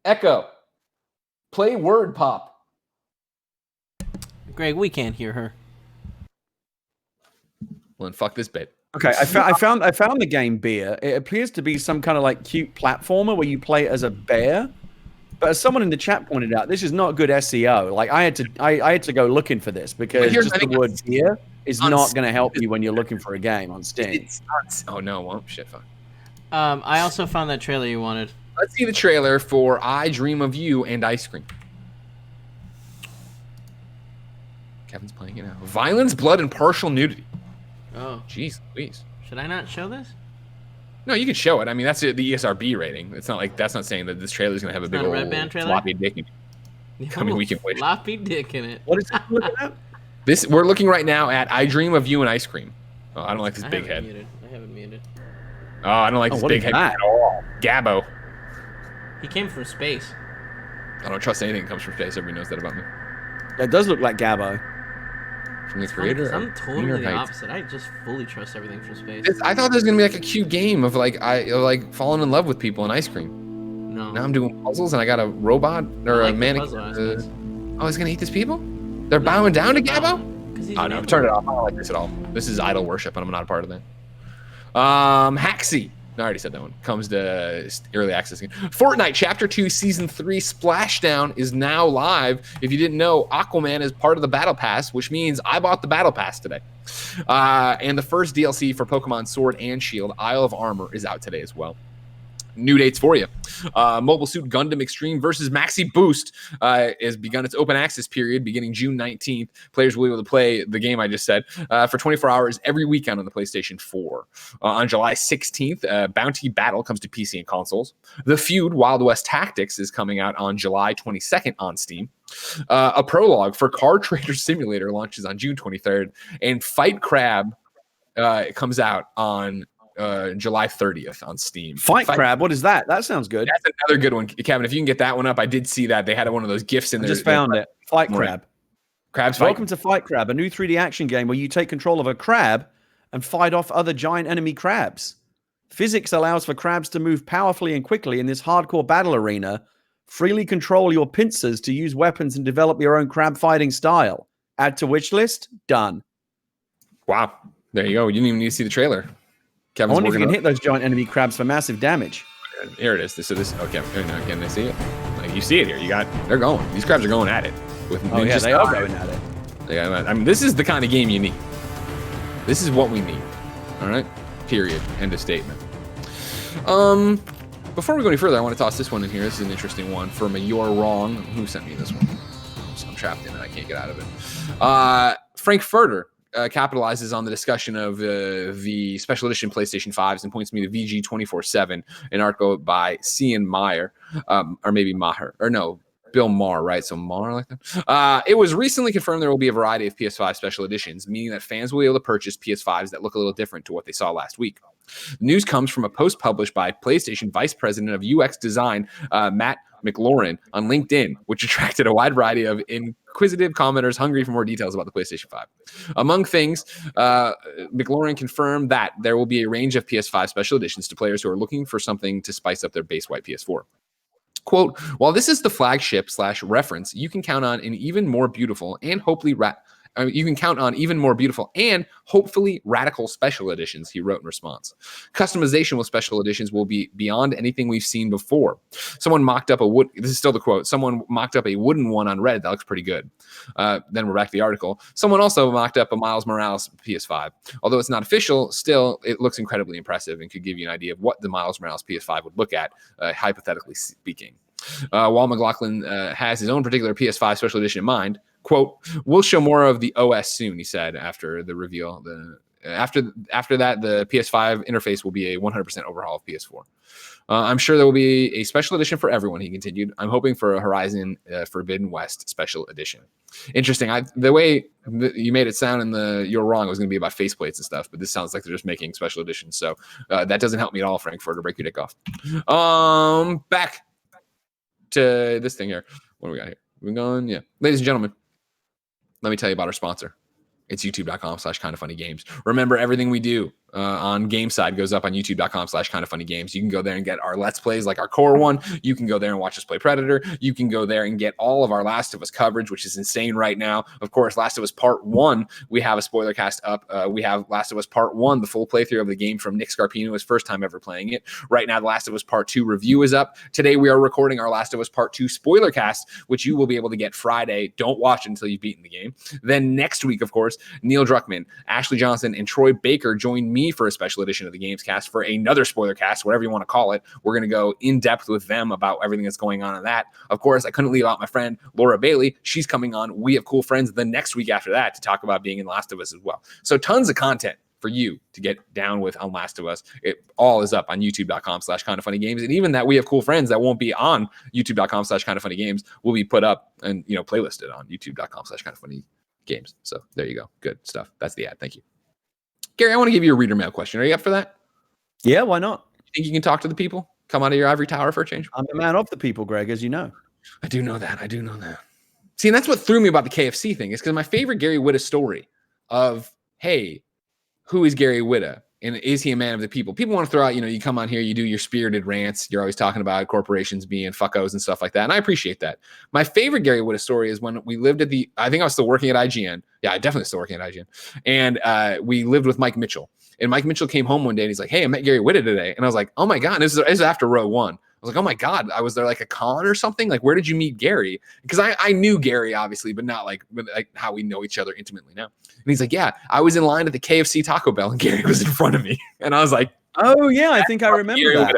Echo, play Word Pop. Greg, we can't hear her. Well, then fuck this bit. Okay, I found the game Beer. It appears to be some kind of like cute platformer where you play as a bear. But as someone in the chat pointed out, this is not good SEO. Like I had to go looking for this because just the word beer is not going to help you when you're looking for a game on Steam. Oh no, well shit, fuck. I also found that trailer you wanted. Let's see the trailer for I Dream of You and Ice Cream. Kevin's playing it now. Violence, blood, and partial nudity. Oh, jeez, Louise. Should I not show this? No, you can show it. I mean, that's the ESRB rating. It's not like that's not saying that this trailer is going to have a big old floppy dick in it. I mean, we can wait. Floppy dick in it. What is it looking at? We're looking right now at I Dream of You and Ice Cream. Oh, I don't like this big head. I haven't muted. Oh, I don't like this big head at all. Gabbo. He came from space. I don't trust anything that comes from space. Everybody knows that about me. That does look like Gabbo. From the creator. I'm totally the opposite. I just fully trust everything from space. I thought there was gonna be like a cute game of like falling in love with people and ice cream. No. Now I'm doing puzzles and I got a robot or a mannequin. Oh, he's gonna eat these people? They're bowing down to Gabbo? Because Oh, no, turn it off. I don't like this at all. This is idol worship, and I'm not a part of that. Haxie. I already said that one. Comes to early access. Fortnite Chapter 2 Season 3 Splashdown is now live. If you didn't know, Aquaman is part of the Battle Pass, which means I bought the Battle Pass today. And the first DLC for Pokemon Sword and Shield, Isle of Armor, is out today as well. New dates for you. Mobile Suit Gundam Extreme versus Maxi Boost has begun its open access period beginning June 19th. Players will be able to play the game I just said for 24 hours every weekend on the PlayStation 4. On July 16th, Bounty Battle comes to PC and consoles. The Feud Wild West Tactics is coming out on July 22nd on Steam. A prologue for Car Trader Simulator launches on June 23rd. And Fight Crab comes out on July 30th on Steam. Fight Crab, what is that? That sounds good. That's another good one, Kevin. If you can get that one up, I did see that they had one of those gifts in there. Just found it. Fight Crab. Crab's Welcome to Fight Crab, a new 3D action game where you take control of a crab and fight off other giant enemy crabs. Physics allows for crabs to move powerfully and quickly in this hardcore battle arena. Freely control your pincers to use weapons and develop your own crab fighting style. Add to wish list. Done. Wow. There you go. You didn't even need to see the trailer. Kevin's I wonder if you can hit those giant enemy crabs for massive damage. Here it is. Okay. Can they see it? Like, you see it here. They're going. These crabs are going at it. They are going at it. I mean, this is the kind of game you need. This is what we need. All right. Period. End of statement. Before we go any further, I want to toss this one in here. This is an interesting one from a You're Wrong. Who sent me this one? So I'm trapped in it. I can't get out of it. Frankfurter capitalizes on the discussion of the special edition PlayStation 5s and points me to VG 24/7, an article by Cian Meyer, or maybe Maher, or no, Bill Maher, right? So Maher like that. It was recently confirmed there will be a variety of PS5 special editions, meaning that fans will be able to purchase PS5s that look a little different to what they saw last week. The news comes from a post published by PlayStation Vice President of UX Design, Matt McLaurin, on LinkedIn, which attracted a wide variety of inquisitive commenters hungry for more details about the PlayStation 5. Among things, McLaurin confirmed that there will be a range of PS5 special editions to players who are looking for something to spice up their base white PS4. Quote, while this is the flagship / reference, you can count on an even more beautiful and hopefully radical special editions, he wrote in response. Customization with special editions will be beyond anything we've seen before. Someone mocked up this is still the quote, someone mocked up a wooden one on Reddit that looks pretty good. Then we're back to the article. Someone also mocked up a Miles Morales PS5. Although it's not official, still, it looks incredibly impressive and could give you an idea of what the Miles Morales PS5 would look at, hypothetically speaking. While McLaughlin has his own particular PS5 special edition in mind, quote, we'll show more of the OS soon, he said after the reveal. After that, the PS5 interface will be a 100% overhaul of PS4. I'm sure there will be a special edition for everyone, he continued. I'm hoping for a Horizon Forbidden West special edition. Interesting. The way you made it sound in You're Wrong, it was going to be about faceplates and stuff, but this sounds like they're just making special editions. So that doesn't help me at all, Frankfurt, to break your dick off. Back to this thing here. What do we got here? We're going, yeah. Ladies and gentlemen, let me tell you about our sponsor. It's youtube.com/kindoffunnygames. Remember, everything we do on game side goes up on youtube.com/kindoffunnygames. You can go there and get our Let's Plays like our core one. You can go there and watch us play Predator. You can go there and get all of our Last of Us coverage, which is insane right now. Of course, Last of Us Part 1, we have a spoiler cast up. We have Last of Us Part 1, the full playthrough of the game from Nick Scarpino, his first time ever playing it. Right now, the Last of Us Part 2 review is up. Today, we are recording our Last of Us Part 2 spoiler cast, which you will be able to get Friday. Don't watch until you've beaten the game. Then next week, of course, Neil Druckmann, Ashley Johnson, and Troy Baker join me for a special edition of the Games Cast for another spoiler cast, whatever you want to call it. We're going to go in depth with them about everything that's going on in that. Of course, I couldn't leave out my friend Laura Bailey. She's coming on We Have Cool Friends the next week after that to talk about being in Last of Us as well. So tons of content for you to get down with on Last of Us. It all is up on youtube.com/kindoffunnygames. And even that We Have Cool Friends that won't be on youtube.com/kindoffunnygames will be put up and, playlisted on youtube.com/kindoffunnygames. So there you go. Good stuff. That's the ad. Thank you. Gary, I want to give you a reader mail question. Are you up for that? Yeah, why not? You think you can talk to the people? Come out of your ivory tower for a change? I'm the man of the people, Greg, as you know. I do know that. See, and that's what threw me about the KFC thing, is because my favorite Gary Whitta story of, hey, who is Gary Whitta? And is he a man of the people? People want to throw out, you come on here, you do your spirited rants. You're always talking about corporations being fuckos and stuff like that. And I appreciate that. My favorite Gary Whitta story is when we lived I think I was still working at IGN. Yeah, I definitely still working at IGN. And we lived with Mike Mitchell. And Mike Mitchell came home one day and he's like, hey, I met Gary Whitta today. And I was like, oh my God, this is after row one. I was like, oh my God, I was there like a con or something. Like, where did you meet Gary? Because I knew Gary, obviously, but not like how we know each other intimately now. And he's like, yeah, I was in line at the KFC Taco Bell and Gary was in front of me. And I was like, oh yeah, I think I remember Gary that.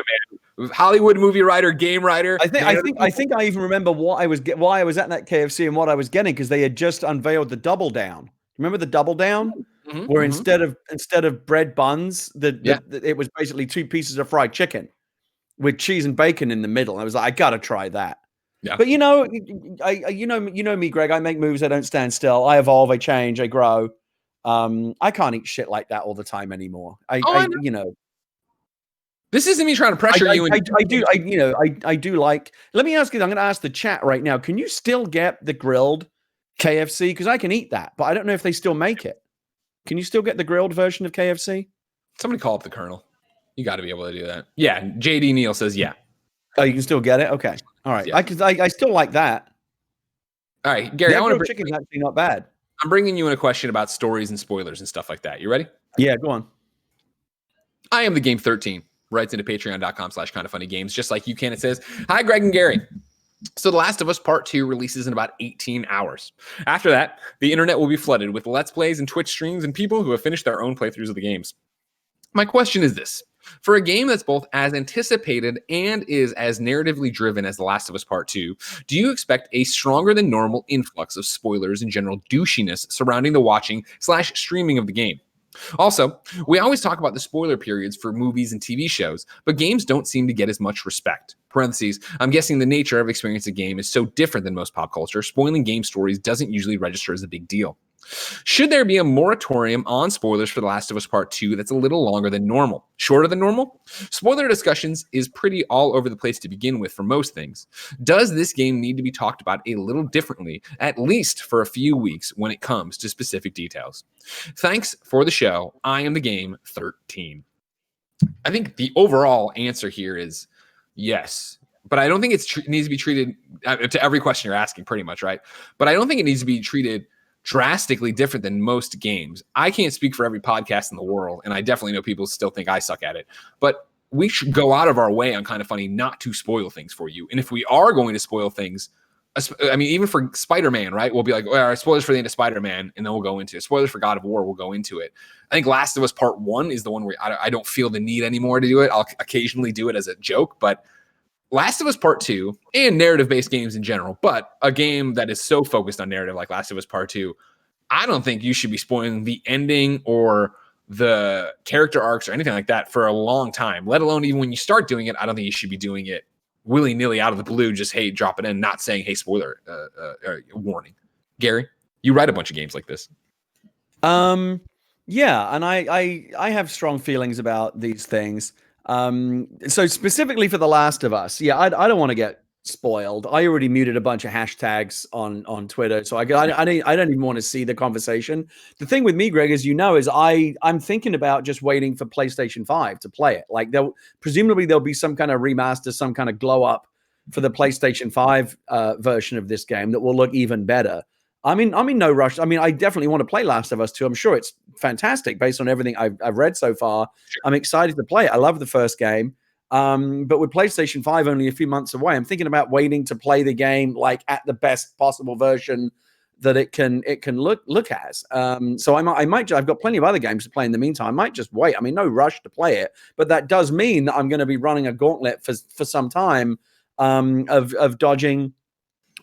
Whitta, Hollywood movie writer, game writer. I think I even remember why I was at that KFC and what I was getting, because they had just unveiled the double down. Remember the double down? Mm-hmm, where instead of bread buns, it was basically 2 pieces of fried chicken with cheese and bacon in the middle. I was like, I gotta try that. Yeah. But you know me, Greg. I make moves. I don't stand still. I evolve. I change. I grow. I can't eat shit like that all the time anymore. This isn't me trying to pressure you. I do like. Let me ask you. I'm going to ask the chat right now. Can you still get the grilled KFC? Because I can eat that, but I don't know if they still make it. Can you still get the grilled version of KFC? Somebody call up the Colonel. You got to be able to do that. Yeah, JD Neal says yeah. Oh, you can still get it. Okay, all right. Yeah. I still like that. All right, Gary. Chicken's actually not bad. I'm bringing you in a question about stories and spoilers and stuff like that. You ready? Yeah, go on. I am the Game 13. Writes into patreon.com/kindoffunnygames, just like you can. It says, hi, Greg and Gary. So The Last of Us Part 2 releases in about 18 hours. After that, the internet will be flooded with Let's Plays and Twitch streams and people who have finished their own playthroughs of the games. My question is this. For a game that's both as anticipated and is as narratively driven as The Last of Us Part 2, do you expect a stronger than normal influx of spoilers and general douchiness surrounding the watching/streaming of the game? Also, we always talk about the spoiler periods for movies and TV shows, but games don't seem to get as much respect. Parentheses, I'm guessing the nature of experiencing a game is so different than most pop culture, spoiling game stories doesn't usually register as a big deal. Should there be a moratorium on spoilers for The Last of Us Part 2 that's a little longer than normal? Shorter than normal? Spoiler discussions is pretty all over the place to begin with for most things. Does this game need to be talked about a little differently, at least for a few weeks when it comes to specific details? Thanks for the show. I am the Game 13. I think the overall answer here is yes. But I don't think it needs to be treated to every question you're asking pretty much, right? But I don't think it needs to be treated drastically different than most games. I can't speak for every podcast in the world, and I definitely know people still think I suck at it, but we should go out of our way on Kind of Funny not to spoil things for you. And if we are going to spoil things, I mean, even for Spider-Man, right? We'll be like, all right, spoilers for the end of Spider-Man, and then we'll go into it. Spoilers for God of War, we'll go into it. I think Last of Us Part 1 is the one where I don't feel the need anymore to do it. I'll occasionally do it as a joke, but Last of Us Part 2 and narrative-based games in general, but a game that is so focused on narrative like Last of Us Part 2, I don't think you should be spoiling the ending or the character arcs or anything like that for a long time, let alone even when you start doing it. I don't think you should be doing it willy-nilly out of the blue, just, hey, drop it in, not saying, hey, spoiler, warning. Gary, you write a bunch of games like this. Yeah, and I have strong feelings about these things. So specifically for The Last of Us, yeah, I don't want to get spoiled. I already muted a bunch of hashtags on Twitter, so I don't even want to see the conversation. The thing with me, Greg, as you know, is I'm thinking about just waiting for PlayStation 5 to play it. Like presumably there'll be some kind of remaster, some kind of glow up for the PlayStation 5 version of this game that will look even better. I'm in no rush. I mean, I definitely want to play Last of Us 2. I'm sure it's fantastic based on everything I've read so far. Sure. I'm excited to play it. I love the first game. But with PlayStation 5 only a few months away, I'm thinking about waiting to play the game like at the best possible version that it can look as. So I might. I've got plenty of other games to play in the meantime. I might just wait. I mean, no rush to play it, but that does mean that I'm going to be running a gauntlet for some time of dodging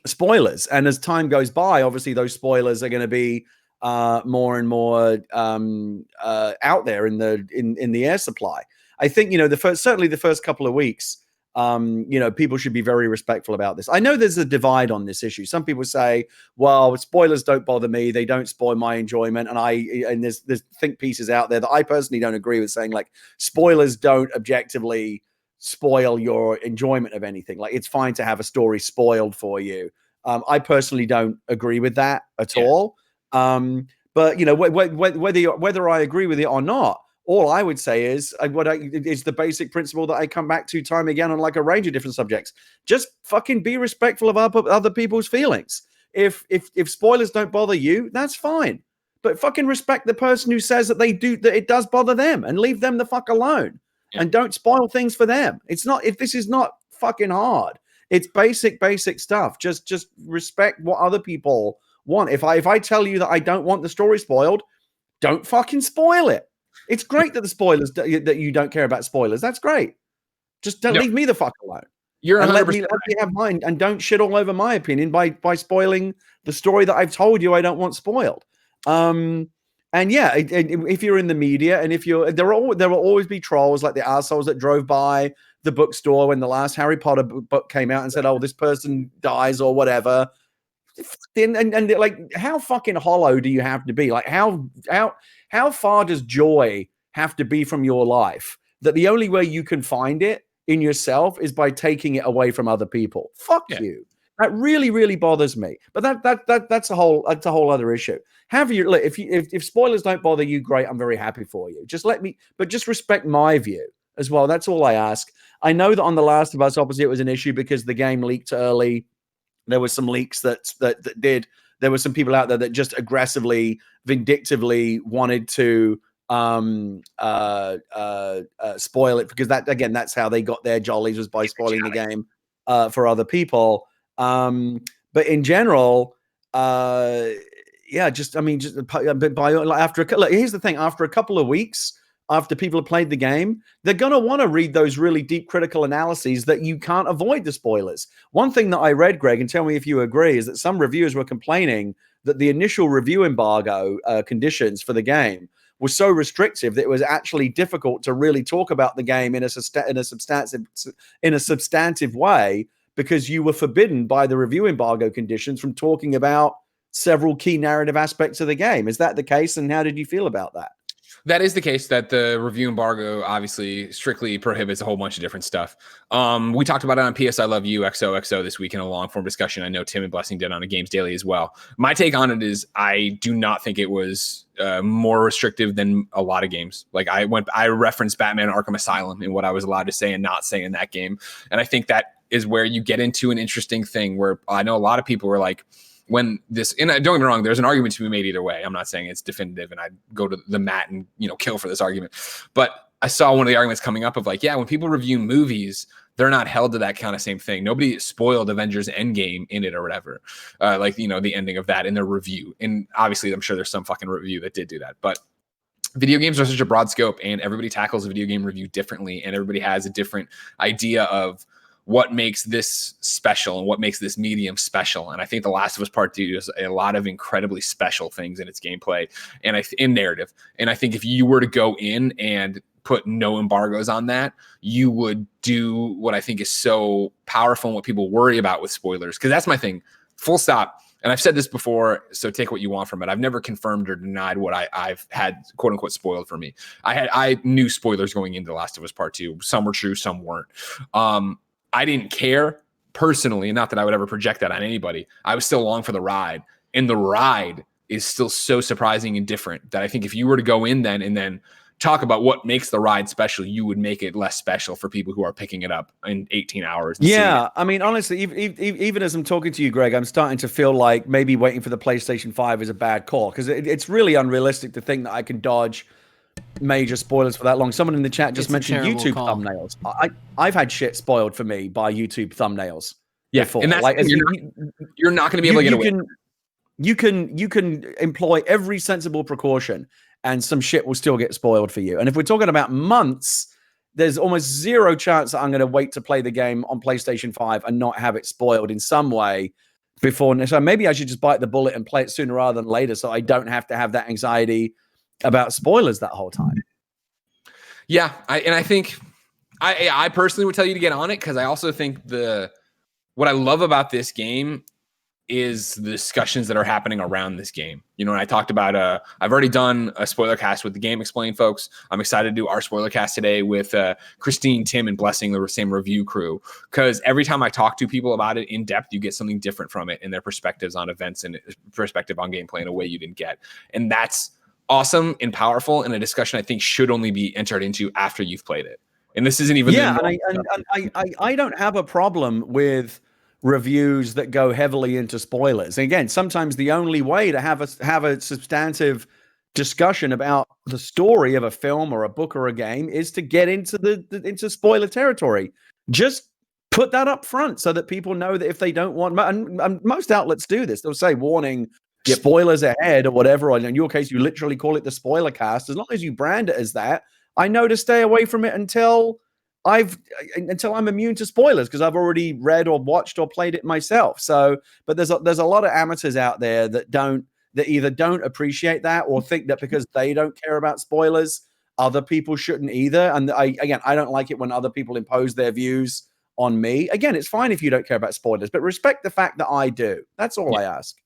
spoilers. And as time goes by, obviously those spoilers are going to be more and more out there in the air supply. I think, certainly the first couple of weeks, people should be very respectful about this. I know there's a divide on this issue. Some people say, well, spoilers don't bother me. They don't spoil my enjoyment. And there's think pieces out there that I personally don't agree with, saying like spoilers don't objectively spoil your enjoyment of anything. Like it's fine to have a story spoiled for you. I personally don't agree with that at all. But whether I agree with it or not, all I would say is it's the basic principle that I come back to time again on like a range of different subjects. Just fucking be respectful of other people's feelings. If spoilers don't bother you, that's fine. But fucking respect the person who says that it does bother them, and leave them the fuck alone. Yeah. And don't spoil things for them. This is not fucking hard. It's basic stuff. Just respect what other people want. If I tell you that I don't want the story spoiled, don't fucking spoil it. It's great that that you don't care about spoilers. That's great. Just don't leave me the fuck alone. You're 100% let me have mine, and don't shit all over my opinion by spoiling the story that I've told you I don't want spoiled. And yeah, if you're in the media, and there will always be trolls like the assholes that drove by the bookstore when the last Harry Potter book came out and said, "Oh, this person dies" or whatever. And like, how fucking hollow do you have to be? Like, how far does joy have to be from your life that the only way you can find it in yourself is by taking it away from other people? Fuck you. That really, really bothers me. But that's a whole other issue. If spoilers don't bother you, great. I'm very happy for you. Just respect my view as well. That's all I ask. I know that on The Last of Us, obviously, it was an issue because the game leaked early. There were some leaks that did. There were some people out there that just aggressively, vindictively wanted to spoil it, because that's how they got their jollies, was by spoiling the game for other people. But in general, here's the thing: after a couple of weeks, after people have played the game, they're going to want to read those really deep critical analyses that you can't avoid the spoilers. One thing that I read, Greg, and tell me if you agree, is that some reviewers were complaining that the initial review embargo conditions for the game were so restrictive that it was actually difficult to really talk about the game in a substantive way, because you were forbidden by the review embargo conditions from talking about several key narrative aspects of the game. Is that the case? And how did you feel about that? That is the case, that the review embargo obviously strictly prohibits a whole bunch of different stuff. We talked about it on PS I Love You XOXO this week in a long form discussion. I know Tim and Blessing did on a Games Daily as well. My take on it is I do not think it was more restrictive than a lot of games. Like I referenced Batman Arkham Asylum and what I was allowed to say and not say in that game. And I think that is where you get into an interesting thing where I know a lot of people were like, and don't get me wrong, there's an argument to be made either way. I'm not saying it's definitive and I'd go to the mat and, kill for this argument. But I saw one of the arguments coming up of like, yeah, when people review movies, they're not held to that kind of same thing. Nobody spoiled Avengers Endgame in it or whatever. The ending of that in their review. And obviously I'm sure there's some fucking review that did do that. But video games are such a broad scope, and everybody tackles a video game review differently. And everybody has a different idea of what makes this special and what makes this medium special. And I think The Last of Us Part 2 does a lot of incredibly special things in its gameplay and in narrative. And I think if you were to go in and put no embargoes on that, you would do what I think is so powerful and what people worry about with spoilers. Because that's my thing, full stop. And I've said this before, so take what you want from it. I've never confirmed or denied what I've had, quote unquote, spoiled for me. I knew spoilers going into The Last of Us Part 2. Some were true, some weren't. I didn't care personally, not that I would ever project that on anybody. I was still along for the ride, and the ride is still so surprising and different that I think if you were to go in then and then talk about what makes the ride special, you would make it less special for people who are picking it up in 18 hours. Yeah, I mean, honestly, even as I'm talking to you, Greg, I'm starting to feel like maybe waiting for the PlayStation 5 is a bad call, because it's really unrealistic to think that I can dodge major spoilers for that long. Someone in the chat just mentioned YouTube thumbnails. I've had shit spoiled for me by YouTube thumbnails before. And that's like, you're not going to be able to get away. You can employ every sensible precaution, and some shit will still get spoiled for you. And if we're talking about months, there's almost zero chance that I'm going to wait to play the game on PlayStation 5 and not have it spoiled in some way before. So maybe I should just bite the bullet and play it sooner rather than later, so I don't have to have that anxiety about spoilers that whole time. Yeah, I think I personally would tell you to get on it, because I also think what I love about this game is the discussions that are happening around this game. And I talked about I've already done a spoiler cast with the Game Explain folks. I'm excited to do our spoiler cast today with Christine, Tim, and Blessing, the same review crew, because every time I talk to people about it in depth, you get something different from it and their perspectives on events and perspective on gameplay in a way you didn't get. And that's awesome and powerful, and a discussion I think should only be entered into after you've played it. And this isn't even I don't have a problem with reviews that go heavily into spoilers. And again, sometimes the only way to have a substantive discussion about the story of a film or a book or a game is to get into into spoiler territory. Just put that up front so that people know that if they don't want, and most outlets do this, they'll say warning, spoilers ahead or whatever. Or in your case, you literally call it the spoiler cast. As long as you brand it as that, I know to stay away from it until I'm immune to spoilers, because I've already read or watched or played it myself. So, but there's a lot of amateurs out there that either don't appreciate that or think that because they don't care about spoilers, other people shouldn't either. And I don't like it when other people impose their views on me. Again, it's fine if you don't care about spoilers, but respect the fact that I do. That's all I ask.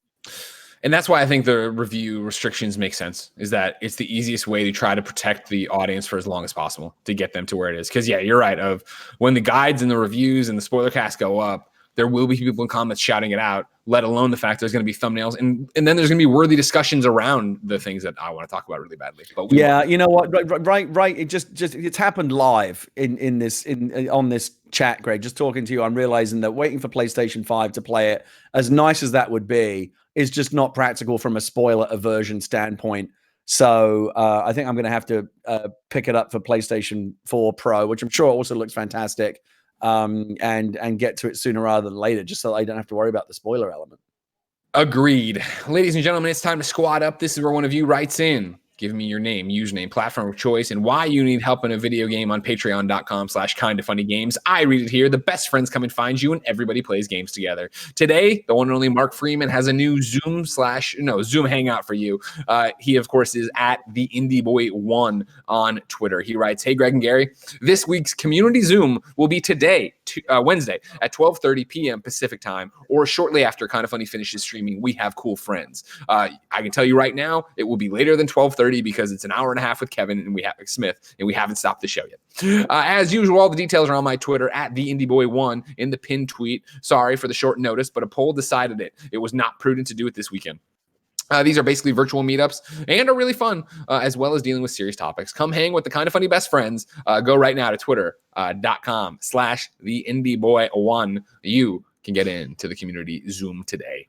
And that's why I think the review restrictions make sense, is that it's the easiest way to try to protect the audience for as long as possible to get them to where it is. Because, yeah, you're right. Of when the guides and the reviews and the spoiler cast go up, there will be people in comments shouting it out, let alone the fact there's going to be thumbnails. And then there's going to be worthy discussions around the things that I want to talk about really badly. But you know what? Right. It just it's happened live on this chat, Greg. Just talking to you, I'm realizing that waiting for PlayStation 5 to play it, as nice as that would be, is just not practical from a spoiler aversion standpoint. So I think I'm going to have to pick it up for PlayStation 4 Pro, which I'm sure also looks fantastic. And get to it sooner rather than later, just so I don't have to worry about the spoiler element. Agreed. Ladies and gentlemen, it's time to squad up. This is where one of you writes in. Give me your name, username, platform of choice, and why you need help in a video game on patreon.com/kindafunnygames. I read it here. The best friends come and find you, and everybody plays games together. Today, the one and only Mark Freeman has a new Zoom Hangout for you. He, of course, is at the IndieBoy1 on Twitter. He writes, "Hey, Greg and Gary, this week's community Zoom will be today, Wednesday, at 12:30 p.m. Pacific time, or shortly after Kinda Funny finishes streaming. We have cool friends. I can tell you right now, it will be later than 12:30 because it's an hour and a half with Kevin and we have Smith, and we haven't stopped the show yet. As usual, all the details are on my Twitter at the IndieBoy1 in the pinned tweet. Sorry for the short notice, but a poll decided it was not prudent to do it this weekend. These are basically virtual meetups and are really fun, as well as dealing with serious topics. Come hang with the Kinda Funny best friends. Go right now to twitter.com/the-IndieBoy1. You can get into the community Zoom today.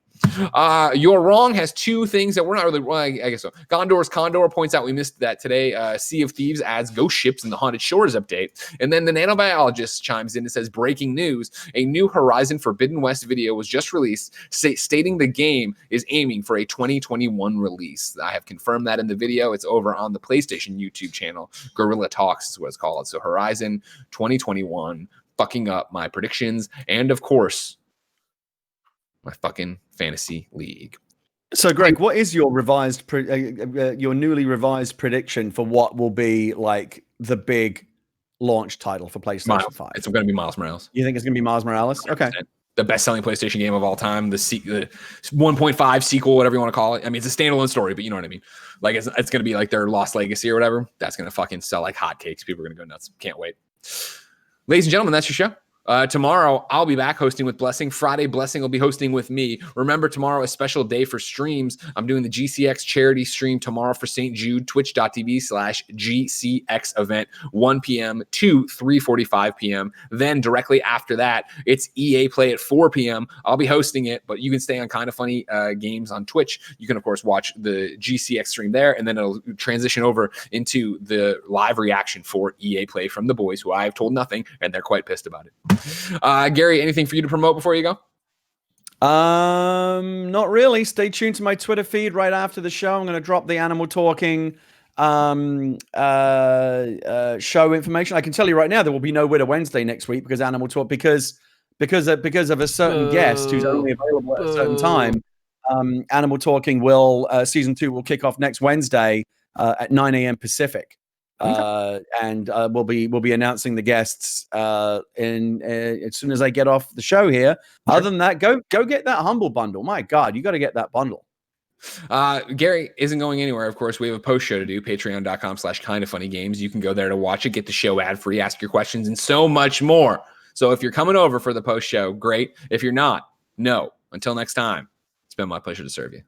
You're Wrong has two things that we're not really, well, I guess so. Gondor's Condor points out we missed that today. Sea of Thieves adds ghost ships in the Haunted Shores update. And then the Nanobiologist chimes in and says, breaking news, a new Horizon Forbidden West video was just released stating the game is aiming for a 2021 release. I have confirmed that in the video. It's over on the PlayStation YouTube channel. Guerrilla Talks is what it's called. So Horizon 2021, fucking up my predictions. And of course, my fucking fantasy league. So, Greg, what is your your newly revised prediction for what will be like the big launch title for PlayStation 5? It's going to be Miles Morales. You think it's going to be Miles Morales? Okay. The best-selling PlayStation game of all time, the 1.5 sequel, whatever you want to call it. I mean, it's a standalone story, but you know what I mean. Like, it's going to be like their Lost Legacy or whatever. That's going to fucking sell like hotcakes. People are going to go nuts. Can't wait. Ladies and gentlemen, that's your show. Tomorrow, I'll be back hosting with Blessing. Friday, Blessing will be hosting with me. Remember, tomorrow, a special day for streams. I'm doing the GCX charity stream tomorrow for St. Jude, twitch.tv/GCX event, 1 p.m. to 3:45 p.m. Then directly after that, it's EA Play at 4 p.m. I'll be hosting it, but you can stay on Kinda Funny Games on Twitch. You can, of course, watch the GCX stream there, and then it'll transition over into the live reaction for EA Play from the boys, who I have told nothing, and they're quite pissed about it. Gary, anything for you to promote before you go? Not really. Stay tuned to my Twitter feed right after the show. I'm going to drop the Animal Talking show information. I can tell you right now there will be no Whitta Wednesday next week because Animal Talk because of a certain guest who's only available at a certain time. Animal Talking will season 2 will kick off next Wednesday at 9 a.m. Pacific. And we'll be announcing the guests as soon as I get off the show here. Sure. Other than that, go get that Humble bundle. My God, you got to get that bundle. Gary isn't going anywhere. Of course, we have a post show to do, patreon.com/kindafunnygames. You can go there to watch it, get the show ad free, ask your questions, and so much more. So if you're coming over for the post show, great. If you're not, no. Until next time, it's been my pleasure to serve you.